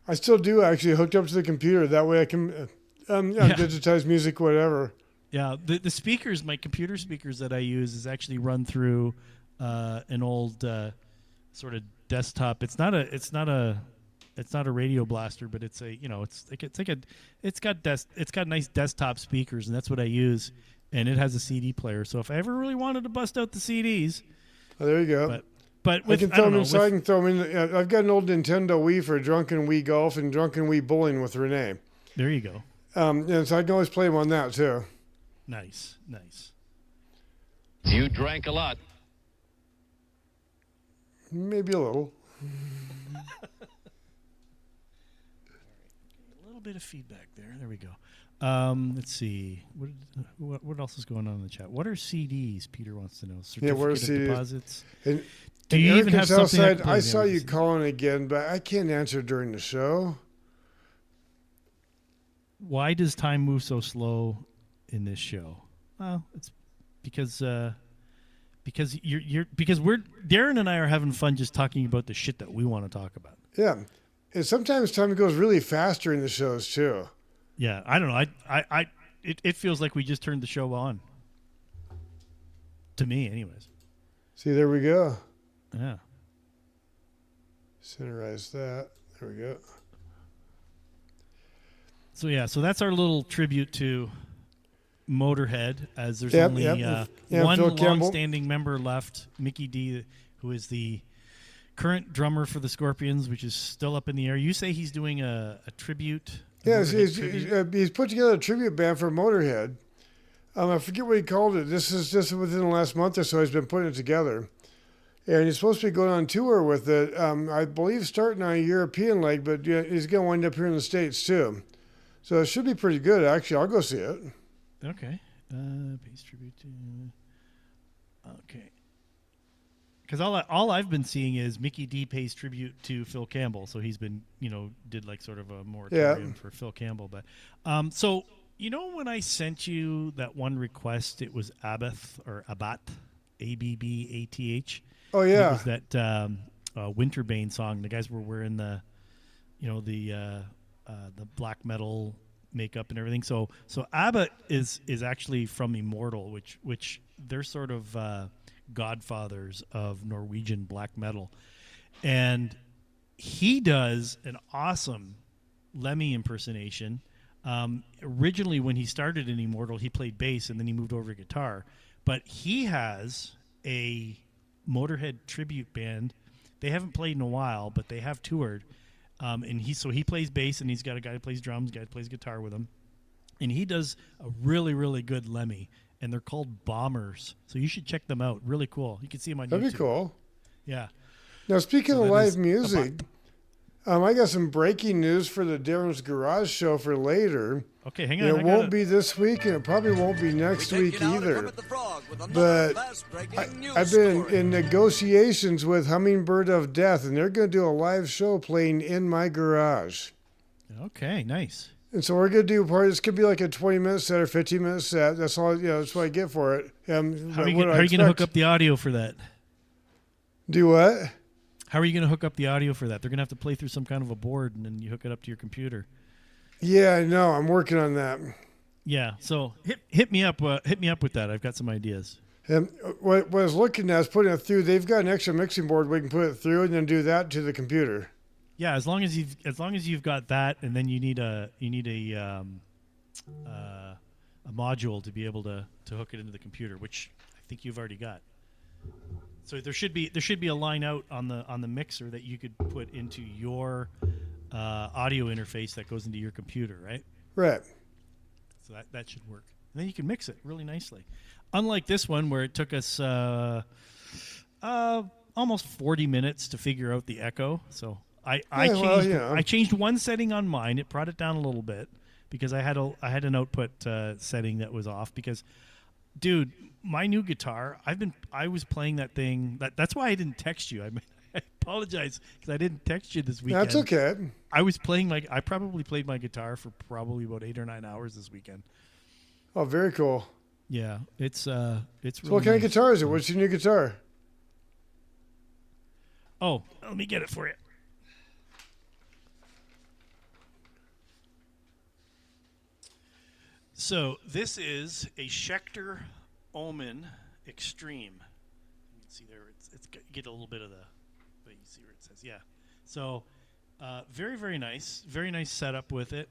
I still do, actually, hooked up to the computer. That way I can digitize music, whatever. Yeah, the speakers, my computer speakers that I use is actually run through an old sort of desktop. It's not a radio blaster, but it's it's got nice desktop speakers, and that's what I use. And it has a CD player. So if I ever really wanted to bust out the CDs, there you go. But I can throw them inside. I can throw them in. I've got an old Nintendo Wii for Drunken Wii Golf and Drunken Wii Bowling with Renee. There you go. And so I can always play them on that too. Nice. You drank a lot. Maybe a little. A little bit of feedback there. There we go. Let's see. What else is going on in the chat? What are CDs? Peter wants to know. What are CDs? Deposits. Do you even have something? I saw you calling again, but I can't answer during the show. Why does time move so slow in this show? Well, it's because Darin and I are having fun just talking about the shit that we want to talk about. Yeah, and sometimes time goes really fast during the shows too. Yeah, I don't know. It feels like we just turned the show on. to me, anyways. See, there we go. Yeah. Centerize that. There we go. So yeah, so that's our little tribute to Motorhead, as there's only one Phil Campbell. long-standing member left, Mickey D, who is the current drummer for the Scorpions, which is still up in the air. You say he's doing a tribute? Yes, he's put together a tribute band for Motorhead. I forget what he called it. This is just within the last month or so he's been putting it together. And he's supposed to be going on tour with it, I believe starting on a European leg, but he's going to wind up here in the States too. So it should be pretty good, actually. I'll go see it. Okay. Pays tribute to... Okay. Because all I've been seeing is Mickey D pays tribute to Phil Campbell. So he's been, did like sort of a moratorium for Phil Campbell. But so, when I sent you that one request, it was Abath or Abath, Abbath. Oh, yeah. It was that Winterbane song. The guys were wearing the black metal makeup and everything. So ABBA is actually from Immortal, which they're sort of godfathers of Norwegian black metal, and he does an awesome Lemmy impersonation. Originally, when he started in Immortal, he played bass and then he moved over to guitar. But he has a Motorhead tribute band. They haven't played in a while, but they have toured. And he plays bass, and he's got a guy who plays drums, a guy who plays guitar with him. And he does a really, really good Lemmy, and they're called Bombers. So you should check them out. Really cool. You can see them on YouTube. That'd be cool. Yeah. Now, speaking of live music, I got some breaking news for the Darin's Garage show for later. Okay, hang on. It won't be this week, and it probably won't be next week either. But I've been in negotiations with Hummingbird of Death, and they're going to do a live show playing in my garage. Okay, nice. And so we're going to do this could be like a 20-minute set or 15-minute set. That's all. That's what I get for it. How are you going to hook up the audio for that? Do what? How are you going to hook up the audio for that? They're going to have to play through some kind of a board, and then you hook it up to your computer. Yeah, I know. I'm working on that. Yeah, so hit me up. Hit me up with that. I've got some ideas. And what I was looking at is putting it through. They've got an extra mixing board. We can put it through and then do that to the computer. Yeah, as long as you've got that, and then you need a module to be able to hook it into the computer, which I think you've already got. So there should be a line out on the mixer that you could put into your audio interface that goes into your computer, right? Right. So that should work. And then you can mix it really nicely. Unlike this one where it took us almost 40 minutes to figure out the echo. So I changed one setting on mine. It brought it down a little bit because I had an output setting that was off because, dude, my new guitar, I was playing that thing. That's why I didn't text you. I apologize because I didn't text you this weekend. That's okay. I probably played my guitar for probably about 8 or 9 hours this weekend. Oh, very cool. Yeah, it's really So what kind of guitar is it? What's your new guitar? Oh, let me get it for you. So this is a Schecter Omen Extreme. You can see there, it's get a little bit of but you see where it says, yeah. So very, very nice setup with it.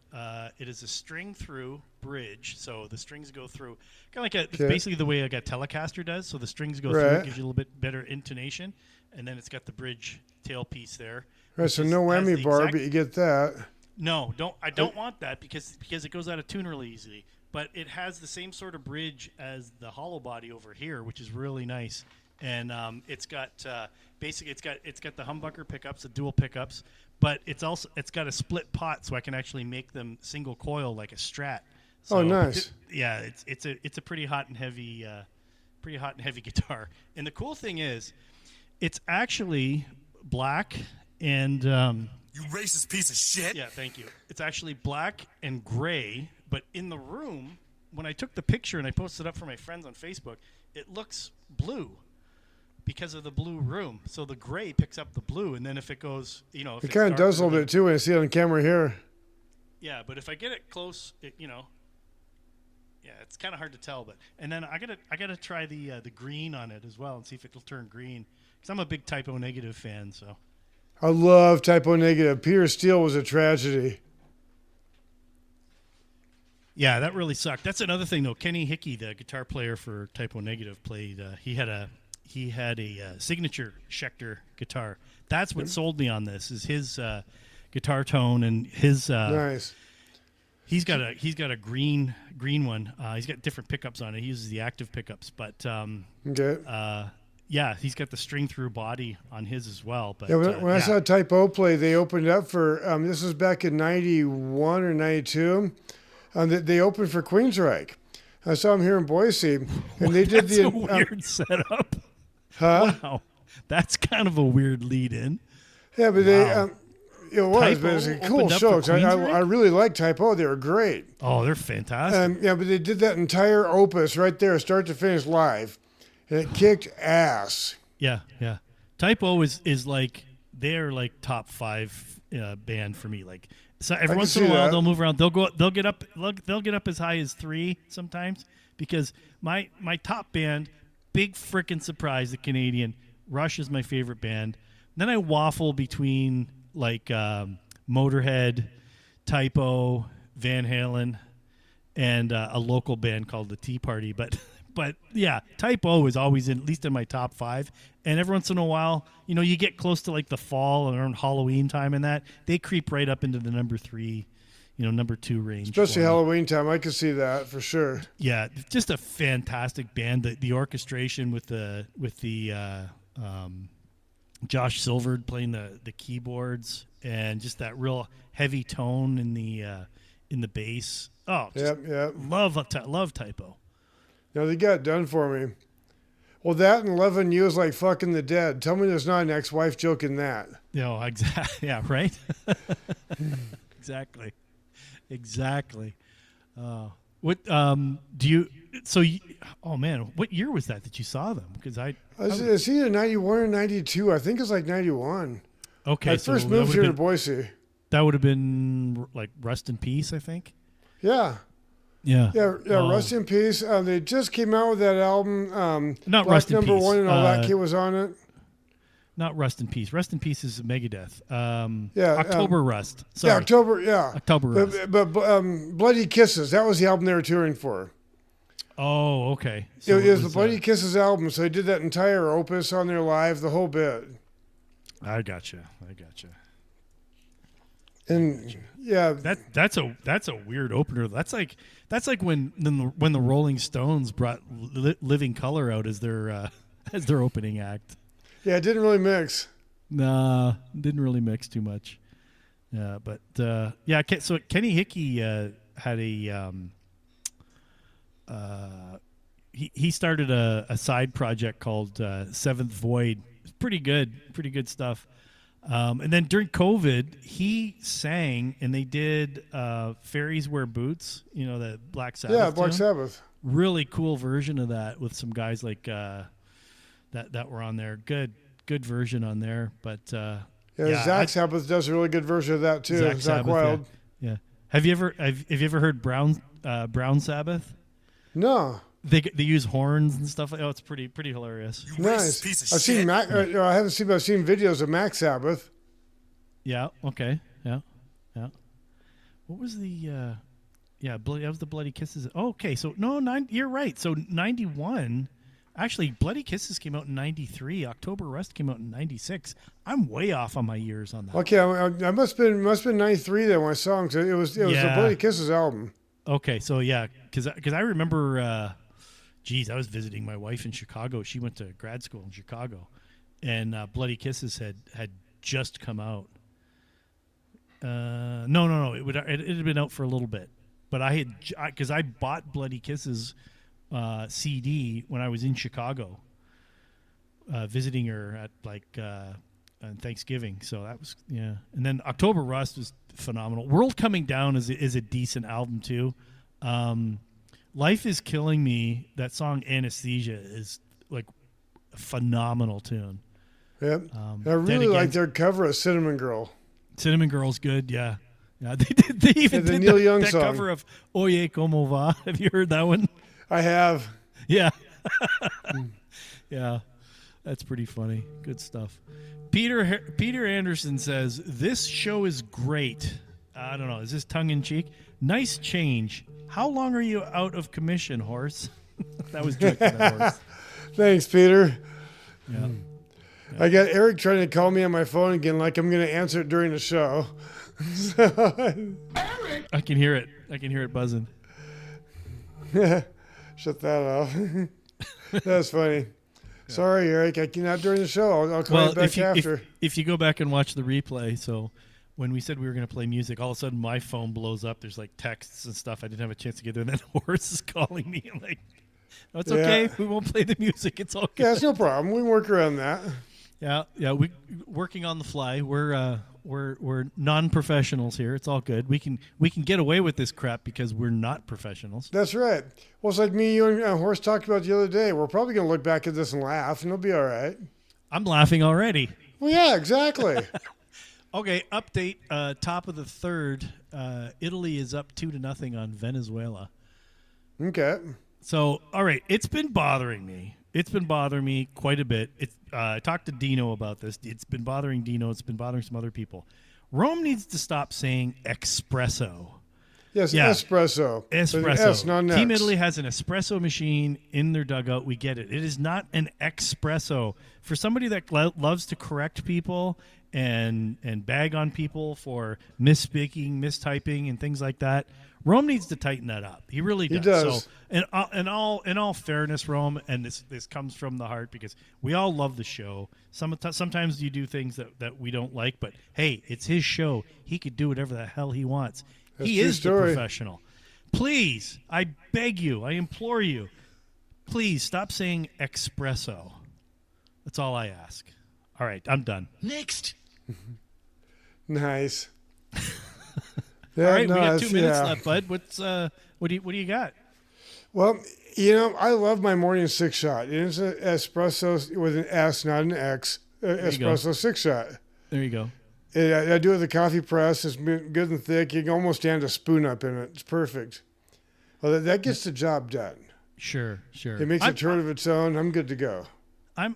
It is a string through bridge, so the strings go through kind of like it's basically the way a Telecaster does. So the strings go through, it gives you a little bit better intonation, and then it's got the bridge tailpiece there. Right, so no whammy bar, but you get that. No, I don't want that because it goes out of tune really easily. But it has the same sort of bridge as the hollow body over here, which is really nice. And it's got basically it's got the humbucker pickups, the dual pickups, but it's got a split pot, so I can actually make them single coil like a Strat. So oh, nice. It's a pretty hot and heavy guitar. And the cool thing is, it's actually black and you racist piece of shit. Yeah, thank you. It's actually black and gray, but in the room, when I took the picture and I posted it up for my friends on Facebook, it looks blue because of the blue room. So the gray picks up the blue, and then if it goes, if it kind of does a little bit too when I see it on camera here. Yeah, but if I get it close, Yeah, it's kind of hard to tell, but and then I gotta try the green on it as well and see if it'll turn green because I'm a big typo negative fan. So I love typo negative. Peter Steele was a tragedy. yeah, that really sucked. That's another thing though. Kenny Hickey, the guitar player for typo negative, played. He had a signature Schecter guitar. That's what sold me on this. Is his guitar tone and his Nice. He's got a green one. He's got different pickups on it. He uses the active pickups, but Okay. yeah, he's got the string through body on his as well. But Yeah, when I saw Typo play, they opened up for this was back in '91 or '92. They opened for Queensryche. I saw them here in Boise, and they did that's a weird setup. Huh? Wow, that's kind of a weird lead-in. Yeah, but Wow. it was, Typo but it's a cool opened up show. for 'Cause Queensryche? I really liked Typo. They were great. Oh, they're fantastic. Yeah, but they did that entire opus right there, start to finish, live, and it kicked ass. Yeah. Typo is like they're like top 5 band for me. Like so every can once in a see while that. they'll move around. They'll get up as high as 3 sometimes because my top band, big frickin' surprise, the Canadian Rush is my favorite band. Then I waffle between like Motorhead, Typo, Van Halen, and a local band called the Tea Party. But yeah, Typo is always at least in my top 5. And every once in a while, you get close to like the fall or around Halloween time and that they creep right up into the number 3, number 2 range. Especially for me. Halloween time, I could see that for sure. Yeah, just a fantastic band. The orchestration with the Josh Silver playing the keyboards and just that real heavy tone in the bass. Oh, just Yep. love Typo. No, they got it done for me. Well, that and Loving You is like fucking the dead. Tell me there's not an ex-wife joke in that. Exactly. Yeah, right. Exactly. What do you? So, oh man, what year was that you saw them? Because It's either 91 or 92. I think it's like 91. Okay, I first moved here to Boise. That would have been like Rest in Peace, I think. Yeah. Yeah. Rest in Peace. They just came out with that album. Not Black Rest in Number Peace. One and all that kid was on it. Not Rest in Peace. Rest in Peace is Megadeth. Yeah, October Rust. Sorry. Yeah, October. Yeah, October Rust. But Bloody Kisses. That was the album they were touring for. Oh, okay. So it was the Bloody Kisses album. So they did that entire opus on there live, the whole bit. I gotcha. And yeah, that's a weird opener. That's like when the Rolling Stones brought Living Colour out as their opening act. yeah, it didn't really mix. Nah, didn't really mix too much. Yeah, but yeah. So Kenny Hickey had a he started a side project called Seventh Void. It's pretty good stuff. And then during COVID, he sang, and they did "Fairies Wear Boots." The Black Sabbath. Yeah, Black tune. Sabbath. Really cool version of that with some guys like that were on there. Good version on there. But Zach Sabbath does a really good version of that too. Zach Sabbath, Wild. Yeah. Have you ever heard Brown Sabbath? No. They use horns and stuff. Oh, it's pretty hilarious. You Nice. racist piece of I've shit. seen Mac. I haven't seen, but I've seen videos of Mac Sabbath. Yeah. Okay. Yeah. What was the? That was the Bloody Kisses. Oh, okay. So you're right. So 91. Actually, Bloody Kisses came out in 93. October Rust came out in 96. I'm way off on my years on that. Okay, I must have been 93 then when I saw him. 'Cause it was the Bloody Kisses album. Okay. So yeah, because I remember. I was visiting my wife in Chicago. She went to grad school in Chicago, and Bloody Kisses had just come out. No. It had been out for a little bit, but because I bought Bloody Kisses CD when I was in Chicago, visiting her at on Thanksgiving. So that was and then October Rust was phenomenal. World Coming Down is a decent album too. Life is Killing Me, that song Anesthesia is like a phenomenal tune. Yep. I really like their cover of Cinnamon Girl. Cinnamon Girl's good, yeah. Yeah, they even the did Neil Young that song. cover of Oye Como Va. Have you heard that one? I have. Yeah. Yeah. That's pretty funny. Good stuff. Peter Anderson says, this show is great. I don't know. Is this tongue-in-cheek? Nice change. How long are you out of commission, Horse? That was directed at Horse. Thanks, Peter. Yeah. I got Eric trying to call me on my phone again like I'm going to answer it during the show. I can hear it. I can hear it buzzing. Shut that off. That's funny. Sorry, Eric. I cannot during the show. I'll call you back after. If you go back and watch the replay, so when we said we were going to play music, all of a sudden my phone blows up. There's like texts and stuff. I didn't have a chance to get there. And then Horace is calling me. I'm like, no, it's okay. We won't play the music. It's all good. Yeah, it's no problem. We can work around that. Yeah. We working on the fly. We're non-professionals here. It's all good. We can get away with this crap because we're not professionals. That's right. Well, it's like me, you, and Horst talked about the other day. We're probably going to look back at this and laugh, and it'll be all right. I'm laughing already. Well, yeah, exactly. Okay, update. Top of the third. Italy is up 2-0 on Venezuela. Okay. So, all right, it's been bothering me. It's been bothering me quite a bit. I talked to Dino about this. It's been bothering Dino. It's been bothering some other people. Rome needs to stop saying espresso. Yes, yeah. Espresso. Espresso. S, not an X. Team Italy has an espresso machine in their dugout. We get it. It is not an espresso. For somebody that loves to correct people and bag on people for misspeaking, mistyping, and things like that, Rome needs to tighten that up. He really does. He does. So, in all fairness, Rome, and this comes from the heart because we all love the show. Sometimes you do things that we don't like, but hey, it's his show. He could do whatever the hell he wants. He is the professional. Please, I beg you, I implore you, please stop saying espresso. That's all I ask. All right, I'm done. Next. Nice. All right, we got 2 minutes left, bud. What do you got? Well, I love my morning 6-shot. It's an espresso with an S, not an X. Espresso 6-shot. There you go. I do it with the coffee press. It's good and thick. You can almost stand a spoon up in it. It's perfect. Well, that gets the job done. Sure. It makes a turn of its own. I'm good to go. I'm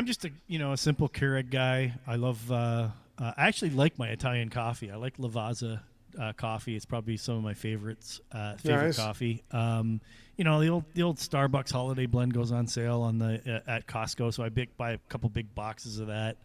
just a simple Keurig guy. I love. I actually like my Italian coffee. I like Lavazza coffee. It's probably some of my favorites. Favorite Nice. coffee. The old Starbucks holiday blend goes on sale at Costco, so I buy a couple big boxes of that.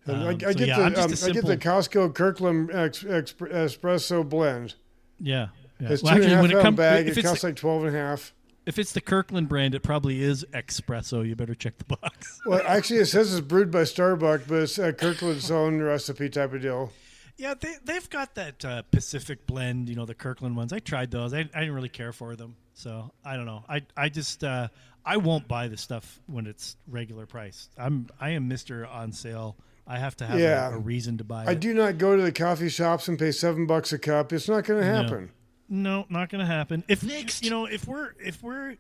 I get the Costco Kirkland espresso blend. Yeah. It's Well, 2.5 pound bag. if It costs like 12.5. If it's the Kirkland brand, it probably is espresso. You better check the box. Well, actually, it says it's brewed by Starbucks, but it's Kirkland's own recipe type of deal. Yeah, they've got that Pacific blend, the Kirkland ones. I tried those. I didn't really care for them. So I don't know. I just I won't buy the stuff when it's regular price. I am Mr. on sale. I have to have a reason to buy it. I do not go to the coffee shops and pay $7 a cup. It's not going to happen. No, not going to happen. If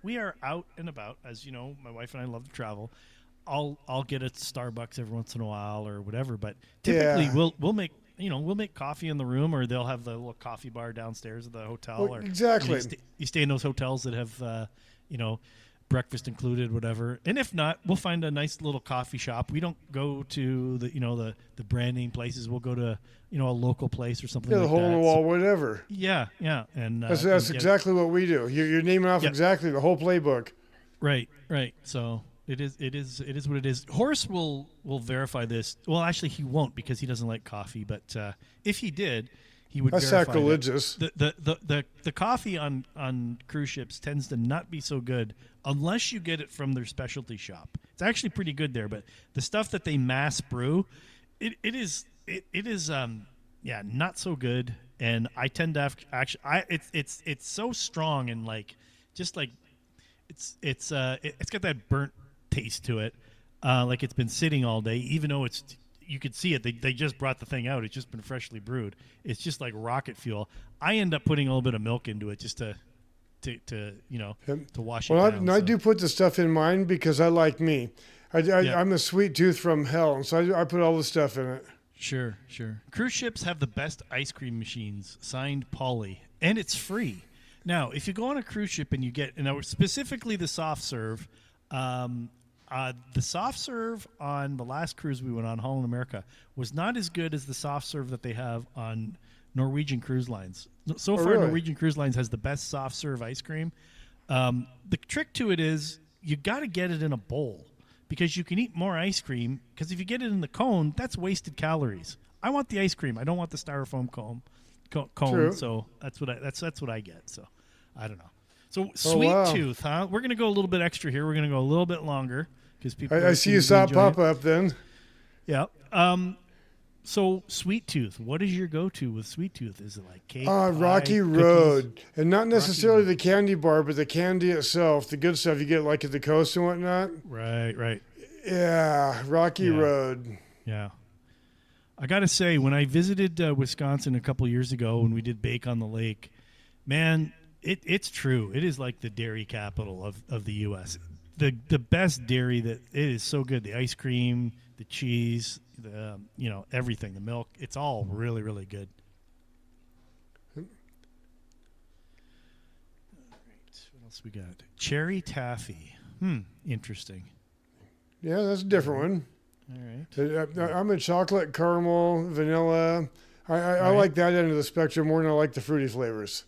we are out and about, as you know, my wife and I love to travel. I'll get a Starbucks every once in a while or whatever. But typically we'll make coffee in the room, or they'll have the little coffee bar downstairs at the hotel. Well, exactly. You stay in those hotels that have breakfast included, whatever. And if not, we'll find a nice little coffee shop. We don't go to the brand name places. We'll go to a local place or something. The hole in the wall, whatever. Yeah, and that's exactly what we do. You're naming off exactly the whole playbook. Right. So it is what it is. Horace will verify this. Well, actually, he won't because he doesn't like coffee. But if he did, he would. That's verify sacrilegious. The coffee on cruise ships tends to not be so good unless you get it from their specialty shop. It's actually pretty good there, but the stuff that they mass brew, it is not so good. And I tend to it's so strong and it's got that burnt taste to it, like it's been sitting all day, even though you could see it. They just brought the thing out. It's just been freshly brewed. It's just like rocket fuel. I end up putting a little bit of milk into it just to wash it down. I do put the stuff in mine because I like me. I'm a sweet tooth from hell, and so I put all the stuff in it. Sure. Cruise ships have the best ice cream machines, signed Polly, and it's free. Now, if you go on a cruise ship and you get, specifically the soft serve, the soft serve on the last cruise we went on, Holland America, was not as good as the soft serve that they have on Norwegian Cruise Lines. So far, really? Norwegian Cruise Lines has the best soft serve ice cream. The trick to it is you got to get it in a bowl because you can eat more ice cream. Because if you get it in the cone, that's wasted calories. I want the ice cream. I don't want the styrofoam cone. True. So that's what I get. So I don't know. So sweet tooth, huh? We're gonna go a little bit extra here. We're gonna go a little bit longer because people. I see you saw it pop up then. Yeah. So sweet tooth. What is your go-to with sweet tooth? Is it like cake? Rocky pie, Road, cookies? and not necessarily the candy bar, but the candy itself, the good stuff you get like at the coast and whatnot. Right. Yeah, Rocky Road. Yeah. I got to say, when I visited Wisconsin a couple years ago when we did Bake on the Lake, man, it's true. It is like the dairy capital of the U.S. The best dairy that it is so good. The ice cream, the cheese, everything, the milk. It's all really, really good. All right, what else we got? Cherry taffy. Interesting. Yeah, that's a different one. All right. I'm a chocolate, caramel, vanilla. I like that end of the spectrum more than I like the fruity flavors.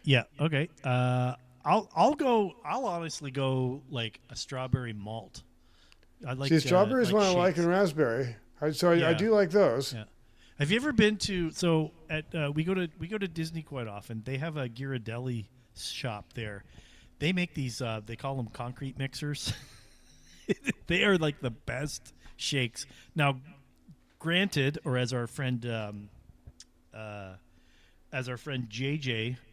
Yeah. Okay. I'll honestly go like a strawberry malt. I like. See, strawberry is like one I like, shakes. and raspberry. I do like those. Yeah. Have you ever been to? So at we go to Disney quite often. They have a Ghirardelli shop there. They make these. They call them concrete mixers. They are like the best shakes. Now, granted, or as our friend JJ,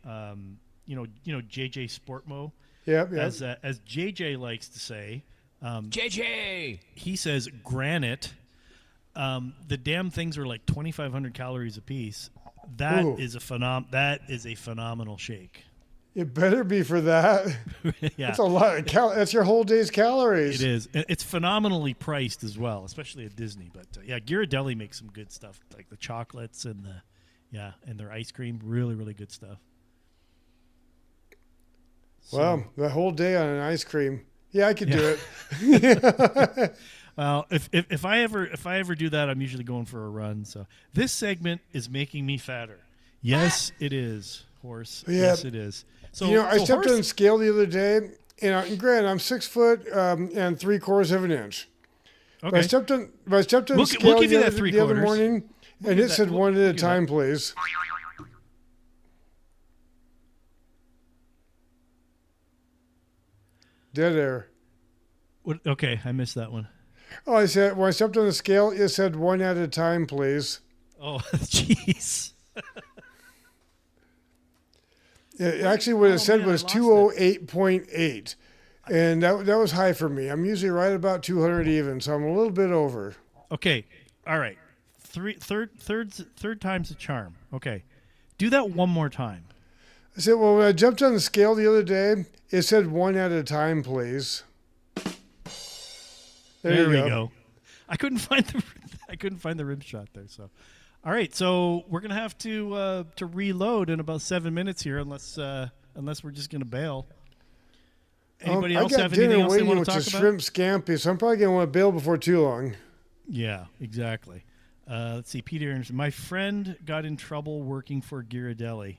JJ Sportmo. Yep. As JJ likes to say, JJ! he says granite. The damn things are like 2,500 calories a piece. That is a phenomenal shake. It better be for that. Yeah, That's a lot of that's your whole day's calories. it is. It's phenomenally priced as well, especially at Disney. But Ghirardelli makes some good stuff, like the chocolates and and their ice cream. Really, really good stuff. Wow, the whole day on an ice cream. Yeah, I could do it. Well, if I ever do that, I'm usually going for a run. So this segment is making me fatter. Yes, it is, horse. Yeah. Yes, it is. So I stepped on the scale the other day, and granted, I'm 6 foot and 3/4 of an inch. Okay. But I stepped on the scale we'll give you that the other morning, and it said one at a time, please. Dead air. Okay, I missed that one. Oh, I said when I stepped on the scale, it said one at a time, please. Oh, jeez. Actually, what it said man, was I lost 208.8, and that was high for me. I'm usually right about 200 even, so I'm a little bit over. Okay, all right. Third time's a charm. Okay, do that one more time. I said, well, when I jumped on the scale the other day, it said one at a time, please. There we you go. I couldn't find the rim shot there. So, all right. So we're gonna have to reload in about 7 minutes here, unless we're just gonna bail. Anybody else have anything else they want to talk about? Shrimp scampi, so I'm probably gonna want to bail before too long. Yeah, exactly. Let's see. Peter Anderson. My friend got in trouble working for Ghirardelli.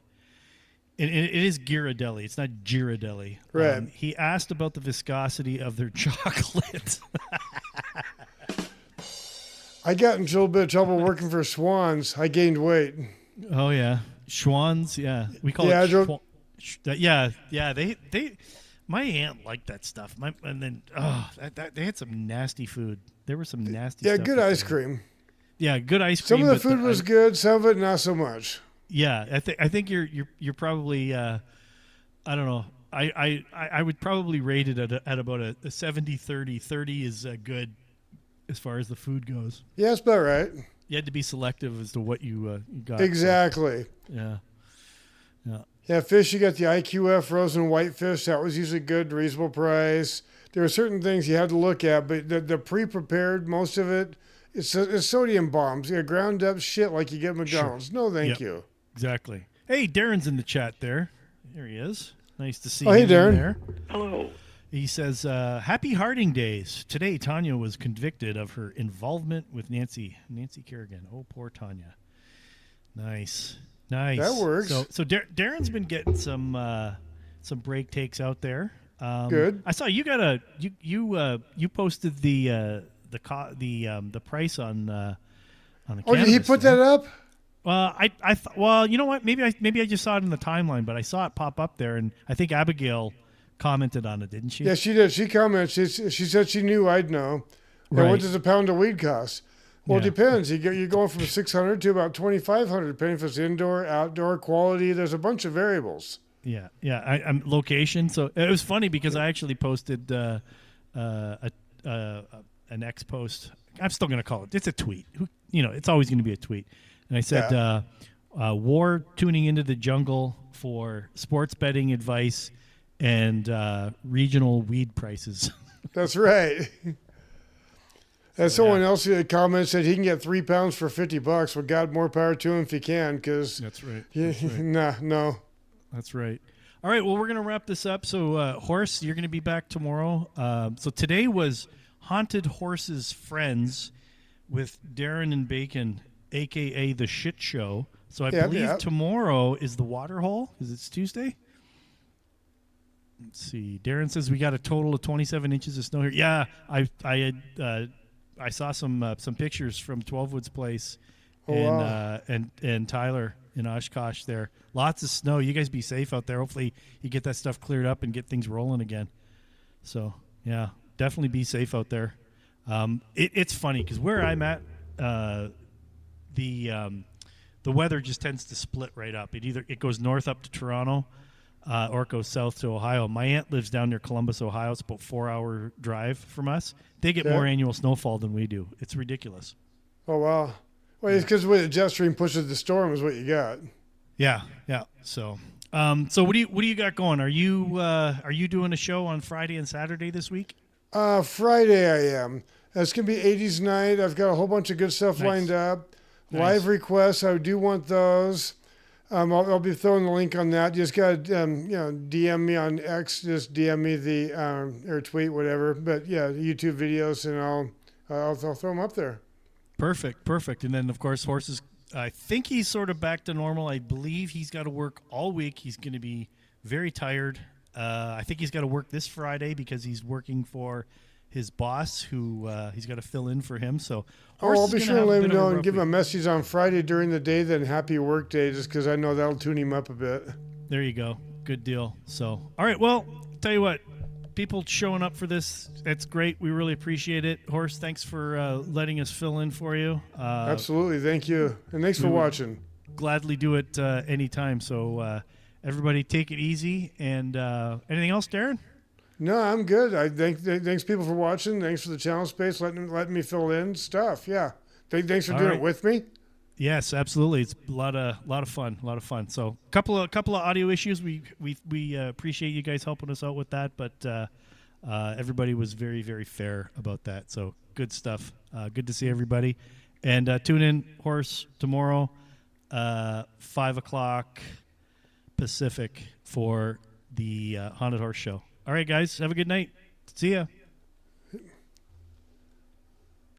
It is Ghirardelli. It's not Ghirardelli. Right. He asked about the viscosity of their chocolate. I got in a little bit of trouble working for Swans. I gained weight. Oh yeah, Schwann's. Yeah, we call it. They. My aunt liked that stuff. They had some nasty food. There was some nasty. Yeah, stuff good ice cream. Yeah, good ice cream. Some of the food was good. Some of it not so much. Yeah, I think you're probably I don't know. I would probably rate it at about a 70-30. 30 is good as far as the food goes. Yeah, that's about right. You had to be selective as to what you got. Exactly. So, yeah. Yeah, fish, you got the IQF frozen whitefish. That was usually good, reasonable price. There are certain things you had to look at, but the pre-prepared, most of it It's sodium bombs. Yeah, ground up shit like you get at McDonald's. No, thank you. Exactly. Hey, Darin's in the chat there. There he is. Nice to see hey, him Darin. there. Hello. He says, happy Harding days. Today, Tanya was convicted of her involvement with Nancy Kerrigan. Oh, poor Tanya. Nice. That works. So Darin's been getting some break takes out there. Good. I saw you got you posted the price on the. Oh, did he put that up? Well, you know what? Maybe I just saw it in the timeline, but I saw it pop up there, and I think Abigail commented on it, didn't she? Yeah, she did. She commented. She said she knew I'd know. Right. And what does a pound of weed cost? Well, it depends. You're going from 600 to about 2,500, depending if it's indoor, outdoor, quality. There's a bunch of variables. Yeah. I'm location. So it was funny because I actually posted an X post. I'm still going to call it. It's a tweet. It's always going to be a tweet. And I said, war tuning into the jungle for sports betting advice and regional weed prices. That's right. And someone else commented said he can get 3 pounds for $50. Well, God, more power to him if he can, because that's right. No. That's right. All right. Well, we're going to wrap this up. So, Horse, you're going to be back tomorrow. So today was Haunted Horses Friends with Darin and Bacon, a.k.a. The Shit Show. So I believe tomorrow is the Water Hole. Is it Tuesday? Let's see. Darin says we got a total of 27 inches of snow here. Yeah, I saw some pictures from 12 Woods Place and Tyler in Oshkosh there. Lots of snow. You guys be safe out there. Hopefully you get that stuff cleared up and get things rolling again. So, yeah, definitely be safe out there. It's funny because where I'm at, the weather just tends to split right up. It goes north up to Toronto or it goes south to Ohio. My aunt lives down near Columbus, Ohio. It's about a 4-hour drive from us. They get more annual snowfall than we do. It's ridiculous. Oh, wow. Well, it's because the jet stream pushes the storm is what you got. Yeah. So what do you got going? Are you doing a show on Friday and Saturday this week? Friday I am. It's going to be 80s night. I've got a whole bunch of good stuff lined up. Nice. Live requests, I do want those. I'll be throwing the link on that. Just got to DM me on X. Just DM me or tweet, whatever. But yeah, YouTube videos, and I'll throw them up there. Perfect. And then of course Horses. I think he's sort of back to normal. I believe he's got to work all week. He's going to be very tired. I think he's got to work this Friday because he's working for his boss, who he's got to fill in for him. So I'll be sure to let him know and give him a message on Friday during the day, then happy work day, just because I know that'll tune him up a bit. There you go. Good deal. So, all right. Well, tell you what, people showing up for this, that's great. We really appreciate it. Horse, thanks for letting us fill in for you. Absolutely. Thank you. And thanks for watching. Gladly do it anytime. So everybody take it easy. And anything else, Darin? No, I'm good. Thanks people for watching. Thanks for the channel space, letting me fill in stuff. Yeah. Thanks for doing it with me. Yes, absolutely. It's a lot of fun. So a couple of audio issues. We appreciate you guys helping us out with that, but everybody was very, very fair about that. So good stuff. Good to see everybody. And tune in, Horse, tomorrow, 5:00 Pacific for the Haunted Horse Show. All right, guys, have a good night. See ya.